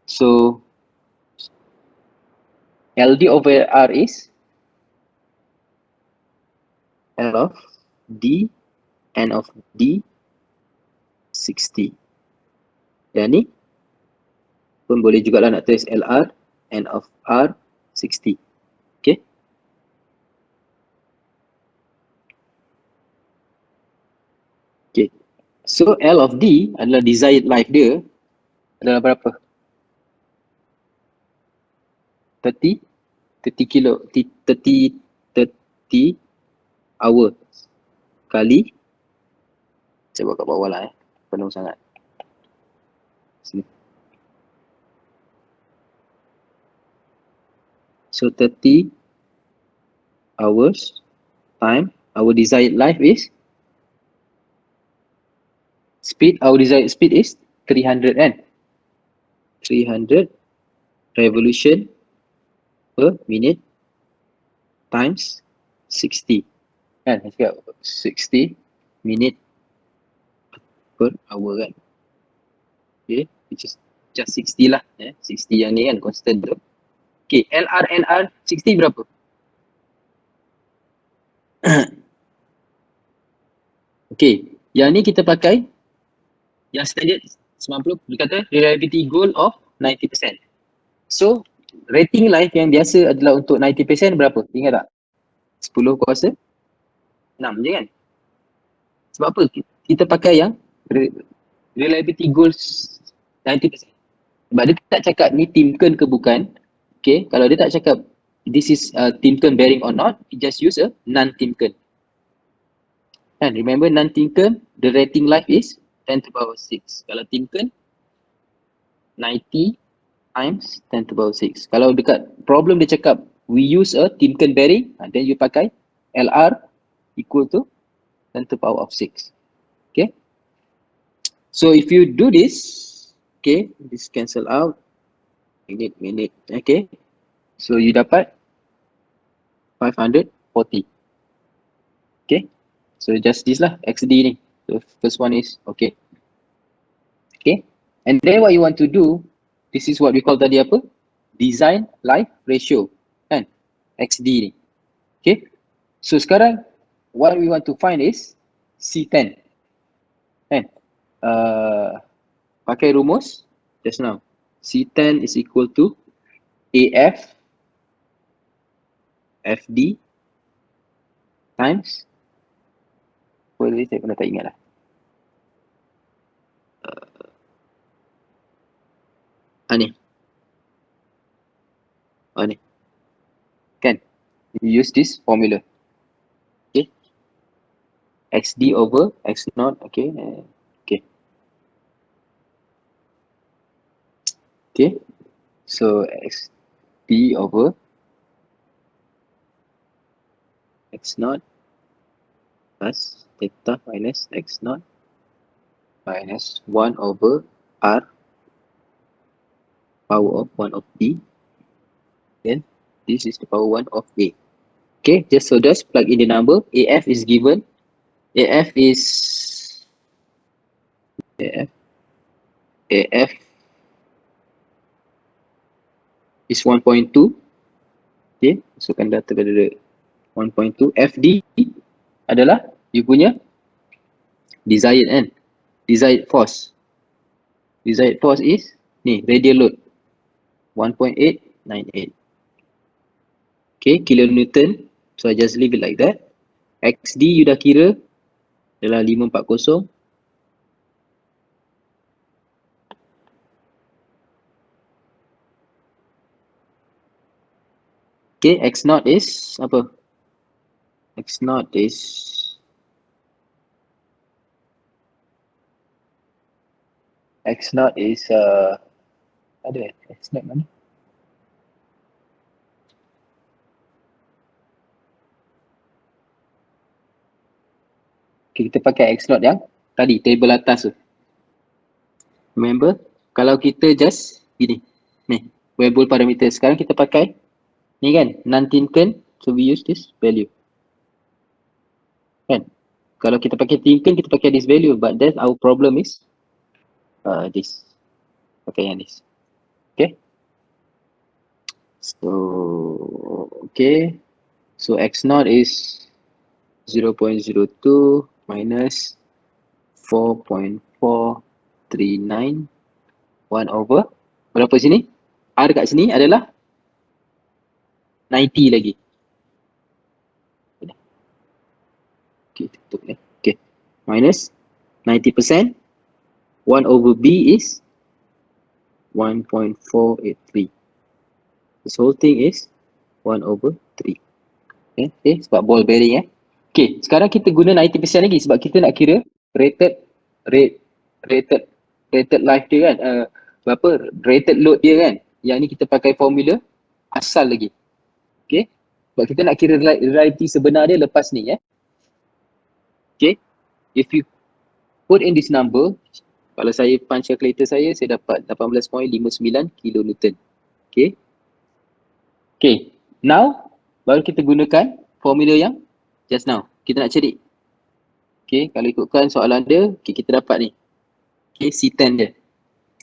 So LD over R is L of D, N of D, 60. Yang ni pun boleh juga lah nak tulis LR, N of R, 60. Okay. Okay. So L of D adalah desired life dia adalah berapa? 30 kilo, 30 hour kali, saya buat kat bawah lah penuh sangat. Sini. So 30 hours time our desired life is speed, our desired speed is 300 kan? 300 revolution per minute times 60 kan? Saya cakap 60 minute per hour kan? Okay, which is just 60 lah 60 yang ni kan constant tu. Okay, LR 60 berapa? Okay, yang ni kita pakai yang standard 90, dia kata reliability goal of 90%. So, rating life yang biasa adalah untuk 90% berapa? Ingat tak? 10 kuasa 6 je kan? Sebab apa? Kita pakai yang reliability goals 90%. Sebab dia tak cakap ni Timken ke bukan. Okay, kalau dia tak cakap this is Timken bearing or not, he just use a non-Timken. And remember non-Timken, the rating life is 10 to the power 6. Kalau Timken, 90 times 10 to the power 6. Kalau dekat problem dia cakap, we use a Timken bearing, then you pakai LR equal to 10 to the power of 6. Okay. So if you do this, okay, this cancel out, minute, okay. So you dapat 540. Okay. So just this lah, XD ni. So first one is okay. Okay. And then what you want to do, this is what we call tadi apa? Design life ratio. Kan? XD ni. Okay. So sekarang, what we want to find is C10. Kan? Pakai rumus just now. C10 is equal to AF FD times, boleh saya pernah tak ingat lah. Ni. Ni. Kan? You use this formula. Okay. XD over X naught. Okay. Okay. Okay. So XD over X naught plus theta minus X naught minus 1 over R power of 1 of D. Then this is the power 1 of A. Okay, just plug in the number. AF is given. AF is AF is 1.2. Okay, masukkan data pada 1.2. FD adalah you punya desired kan? Desired force. Desired force is ni, radial load 1.898. Okay, kilonewton. So I just leave it like that. XD you dah kira adalah 540. Okay, X naught is apa? X naught is ada X naught mana? Okay, kita pakai X naught yang tadi table atas tu. Remember, kalau kita just gini, ni wearable parameter. Sekarang kita pakai ni kan, non-Timken, so we use this value. Kan? Kalau kita pakai Timken, kita pakai this value, but then our problem is this. Pakai yang this. Okay. So, okay. So X0 is 0.02 minus 4.439 1 over berapa sini? R kat sini adalah 90 lagi. Okay, tutup ni. Okay. Minus 90%. 1 over B is 1.483. This whole thing is 1 over 3. Okay, sebab ball bearing Okay, sekarang kita guna 90% lagi sebab kita nak kira rated life dia kan. Berapa? Rated load dia kan. Yang ni kita pakai formula asal lagi. Okay. Sebab kita nak kira reliability sebenar dia lepas ni Okay. If you put in this number, kalau saya punch calculator saya dapat 18.59 kilonewton. Okay. Okay. Now, baru kita gunakan formula yang just now. Kita nak cari. Okay. Kalau ikutkan soalan dia, okay, kita dapat ni. Okay. C10 dia.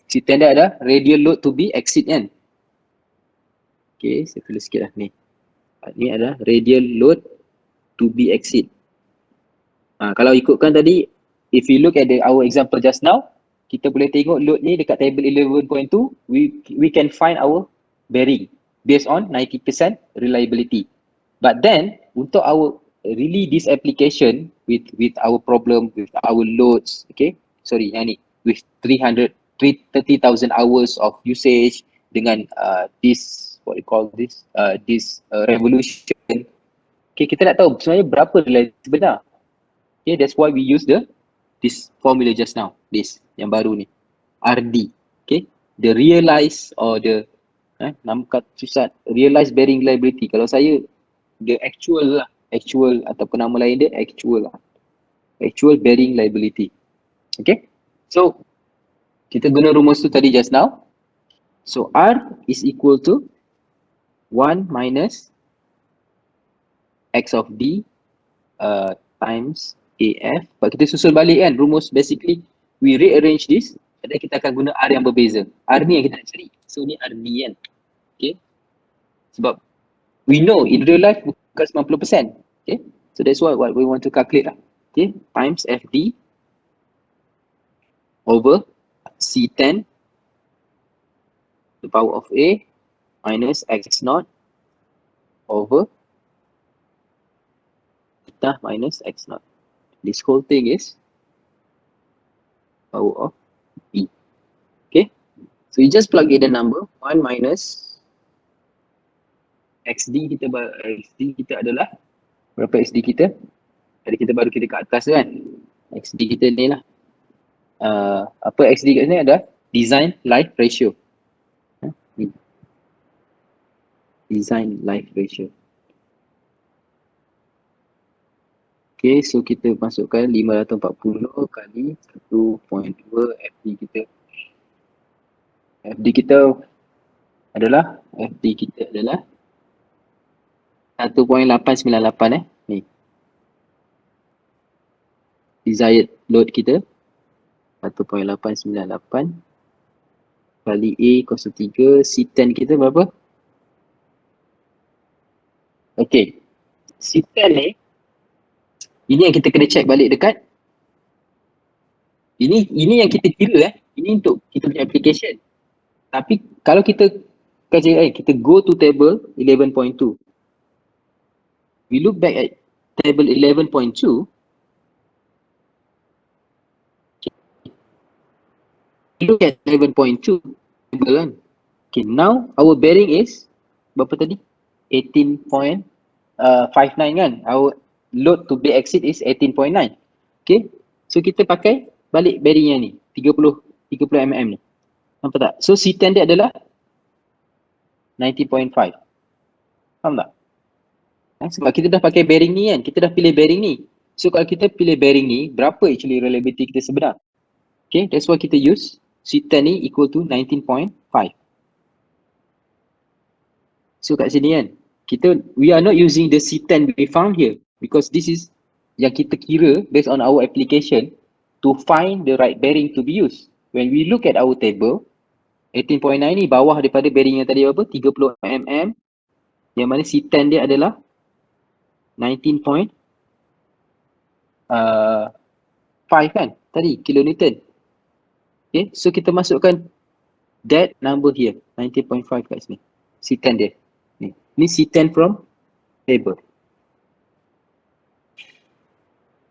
C10 dia ada radial load to be exceed kan. Okay. Saya tulis sikit lah ni. Ni adalah radial load to be exceed. Kalau ikutkan tadi, if you look at our example just now, kita boleh tengok load ni dekat table 11.2, we can find our bearing based on 90% reliability. But then, untuk our really this application with our problem, with our loads, okay, sorry, yang ni, with 30,000 hours of usage dengan this, what you call this, revolution, okay, kita nak tahu sebenarnya berapa reliability sebenar. Okay, that's why we use this formula just now, this yang baru ni, RD. Okay, the realized or the nama kat susah, realized bearing reliability. Kalau saya the actual ataupun nama lain dia actual bearing reliability. Okay, so kita guna rumus tu tadi just now. So R is equal to 1 minus X of D times AF. Sebab kita susun balik kan rumus, basically we rearrange this and then kita akan guna R yang berbeza. R ni yang kita nak cari. So ni RD kan. Okay. Sebab we know in real life bukan 90%. Okay. So that's what we want to calculate lah. Okay. Times FD over C10 the power of A minus X0 over theta minus X0. This whole thing is power of B. Okay. So you just plug in the number 1 minus XD kita adalah berapa XD kita? Tadi kita baru kira kat atas kan. XD kita ni lah. Apa XD kat sini ada? Design life ratio. Design life ratio. Okay, so kita masukkan 540 kali 1.2 FD kita. FD kita adalah 1.898 ni. Desired load kita 1.898 kali A kosong 3, C10 kita berapa? Okay, C10 ni ini yang kita kena check balik dekat. Ini yang kita kira ini untuk kita punya application. Tapi kalau kita kita go to table 11.2. We look back at table 11.2. Look at 11.2 table kan. Okay, now our bearing is berapa tadi? 18.59 kan. Our load to be exceed is 18.9. Okay. So kita pakai balik bearing yang ni. 30 mm ni. Nampak tak? So C10 dia adalah 90.5. Faham tak? Sebab kita dah pakai bearing ni kan. Kita dah pilih bearing ni. So kalau kita pilih bearing ni, berapa actually reliability kita sebenar? Okay. That's why kita use C10 ni equal to 19.5. So kat sini kan. We are not using the C10 we found here. Because this is yang kita kira based on our application to find the right bearing to be used. When we look at our table, 18.9 ni bawah daripada bearing yang tadi apa? 30 mm, yang mana C10 dia adalah 19.5 kan tadi, kilonewton. Okay, so kita masukkan that number here, 19.5 kat sini. C10 dia. Ni C10 from table.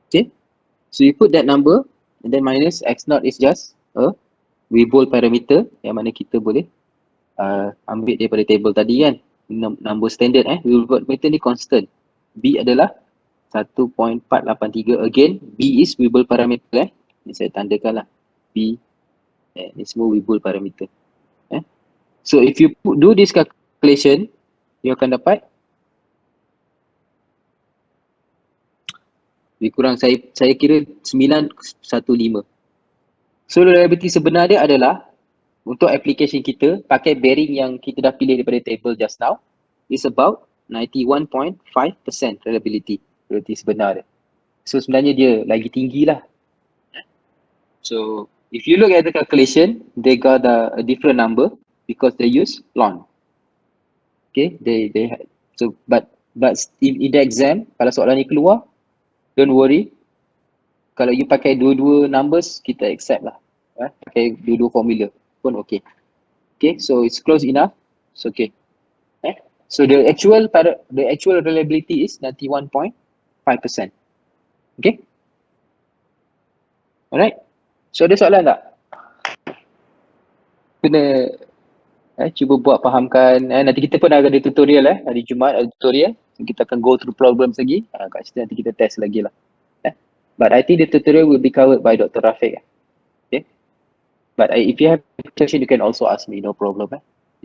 Okay, so you put that number and then minus x0 is just a Weibull parameter yang mana kita boleh ambil daripada table tadi kan. Number standard Weibull parameter ni constant. B adalah 1.483. Again, B is Weibull parameter Ni saya tandakan lah. B ni semua Weibull parameter. So if you do this calculation, you akan dapat lebih kurang saya kira 915. So reliability sebenar dia adalah untuk application kita pakai bearing yang kita dah pilih daripada table just now is about 91.5% reliability sebenar dia. So sebenarnya dia lagi tinggi lah. So if you look at the calculation, they got a different number because they use ln. Okay, they so but in the exam kalau soalan ni keluar, don't worry. Kalau you pakai dua-dua numbers, kita accept lah. Pakai dua-dua formula pun okay. Okay, so it's close enough. It's okay. So the actual reliability is 91.5%. Okay. Alright. So ada soalan tak? Kena cuba buat fahamkan. Nanti kita pun ada tutorial hari Jumaat ada tutorial. So, kita akan go through problems lagi. Kat situ nanti kita test lagi lah. But I think the tutorial will be covered by Dr. Rafiq. Okay. But if you have a question, you can also ask me, no problem.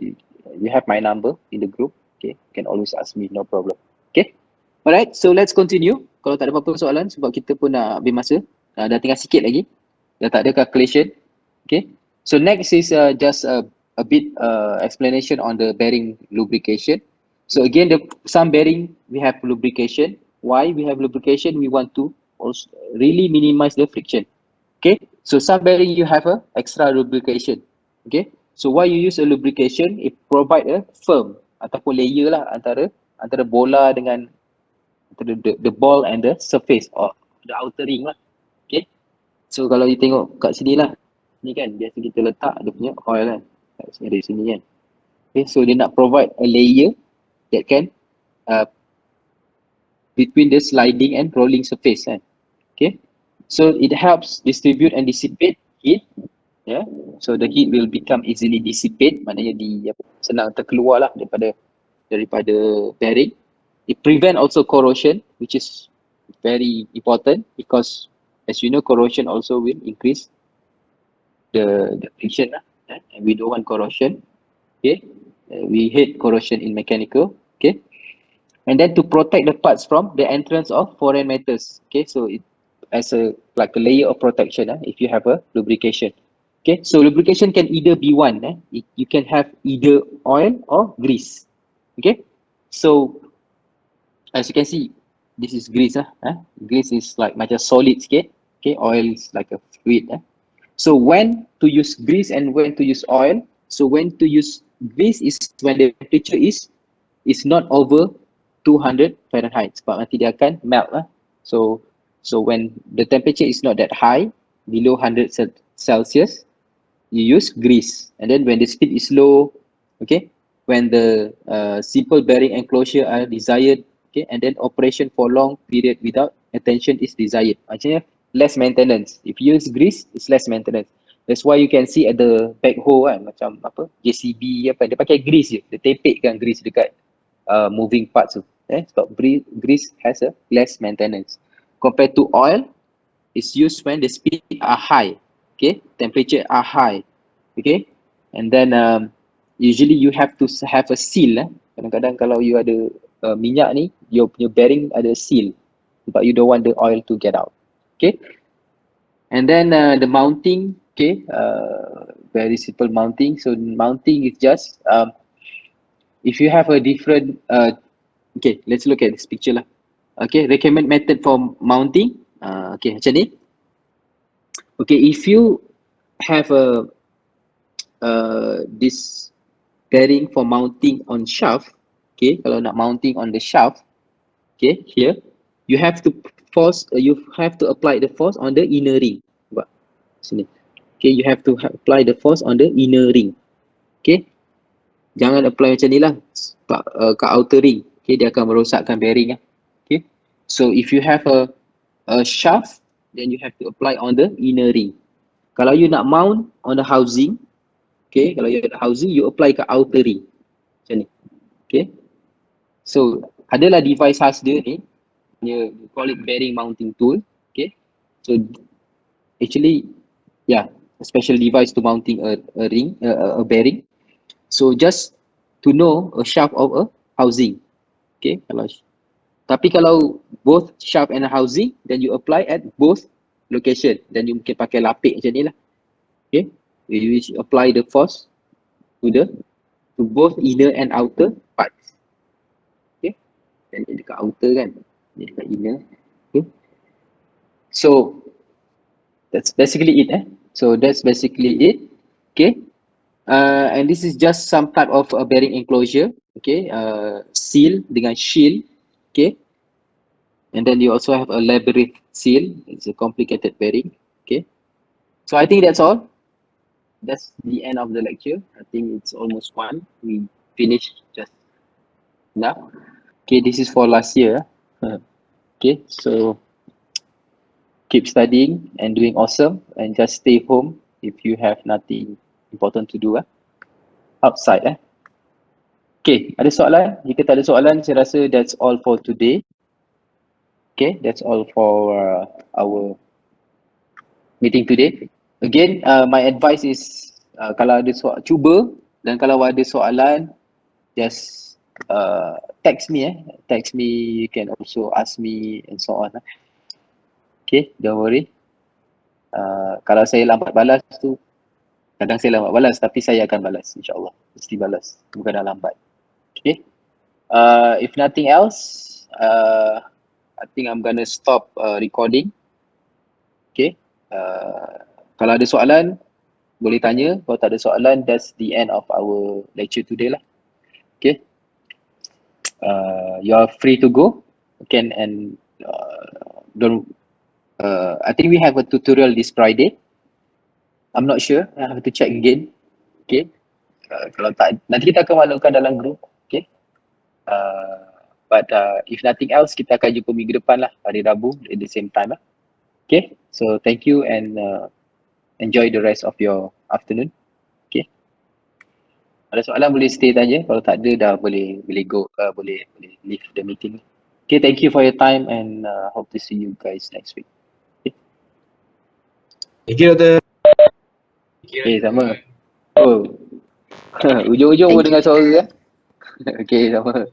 You have my number in the group. Okay, you can always ask me, no problem. Okay. Alright, so let's continue. Kalau tak ada apa-apa soalan, sebab kita pun nak habis masa. Dah tinggal sikit lagi. Dah tak ada calculation. Okay. So next is just a bit explanation on the bearing lubrication. So again, some bearing we have lubrication. Why we have lubrication? We want to also really minimize the friction. Okay, so some bearing you have a extra lubrication. Okay, so why you use a lubrication? It provide a firm ataupun layer lah antara bola dengan antara the ball and the surface or the outer ring lah. Okay, so kalau you tengok kat sini lah, ni kan biasa kita letak dia punya oil kan dari sini kan. Okay, so dia nak provide a layer that can between the sliding and rolling surface kan. Okay, so it helps distribute and dissipate heat. Yeah, so the heat will become easily dissipate, maknanya senang terkeluar lah daripada bearing. It prevent also corrosion, which is very important because as you know, corrosion also will increase the friction lah, and we don't want corrosion. Okay, we hate corrosion in mechanical. Okay, and then to protect the parts from the entrance of foreign metals. Okay, so it as like a layer of protection if you have a lubrication. Okay, so lubrication can either be one. You can have either oil or grease. Okay, so as you can see, this is grease. Grease is like macam solid sikit. Okay, oil is like a fluid. So when to use grease and when to use oil? So when to use grease is when the temperature is not over 200 Fahrenheit. Sebab nanti dia akan melt lah. So when the temperature is not that high, below 100 Celsius, you use grease. And then when the speed is low, okay, when the simple bearing enclosure are desired, okay, and then operation for long period without attention is desired. Maksudnya less maintenance. If you use grease, it's less maintenance. That's why you can see at the backhoe kan, macam apa, JCB apa, dia pakai grease je. Dia tepekkan grease dekat moving parts tu. Sebab grease has a less maintenance. Compared to oil, it's used when the speed are high, okay, temperature are high, okay, and then usually you have to have a seal. Kadang-kadang kalau you ada minyak ni, your bearing ada seal, but you don't want the oil to get out, okay. And then the mounting, okay, very simple mounting. So mounting is just if you have a different okay, let's look at this picture lah. Okay, recommend method for mounting. Okay, macam ni. Okay, if you have this bearing for mounting on shaft, okay, kalau nak mounting on the shaft, okay, here, you have to apply the force on the inner ring. Nampak? Sini. Okay, you have to apply the force on the inner ring. Okay, jangan apply macam ni lah kat outer ring. Okay, dia akan merosakkan bearing lah. Okay, so if you have a shaft, then you have to apply on the inner ring. Kalau you nak mount on the housing, okay, kalau you nak housing, you apply kat outer ring. Macam ni. Okay, so adalah device khas dia ni, we call it bearing mounting tool. Okay, so actually, yeah, a special device to mounting a ring, a bearing. So just to know a shaft of a housing. Okay, tapi kalau both shaft and housing, then you apply at both location. Then you mungkin pakai lapik macam ni lah. Okay, you apply the force to both inner and outer parts. Okay, dan ni dekat outer kan, ni dekat inner. Okay, so that's basically it. So that's basically it. Okay, and this is just some type of bearing enclosure. Okay, seal dengan shield. Okay, and then you also have a labyrinth seal. It's a complicated bearing. Okay, so I think that's all. That's the end of the lecture. I think it's almost one. We finished just now. Okay, this is for last year. Okay, so keep studying and doing awesome, and just stay home if you have nothing important to do outside. Okay, ada soalan? Jika tak ada soalan, saya rasa that's all for today. Okay, that's all for our meeting today. Again, my advice is kalau ada soalan, cuba, dan kalau ada soalan, just text me. Text me, you can also ask me and so on. Okay, don't worry. Kalau saya lambat balas tu, kadang saya lambat balas, tapi saya akan balas, insyaAllah. Mesti balas, bukan dah lambat. Okay. If nothing else, I think I'm gonna stop recording. Okay. Kalau ada soalan, boleh tanya. Kalau tak ada soalan, that's the end of our lecture today lah. Okay. You are free to go. Okay, and don't. I think we have a tutorial this Friday. I'm not sure. I have to check again. Okay. Kalau tak, nanti kita akan maklumkan dalam group. Okay. But if nothing else, kita akan jumpa minggu depan lah, hari Rabu at the same time lah. Okay. So thank you and enjoy the rest of your afternoon. Okay. Ada soalan boleh stay tanya. Kalau tak ada, dah boleh go. Boleh leave the meeting. Okay. Thank you for your time and hope to see you guys next week. Okay. Thank you, Doktor. Okay, sama. Oh. Ujung-ujung pun dengar suara kan? Okay, sama.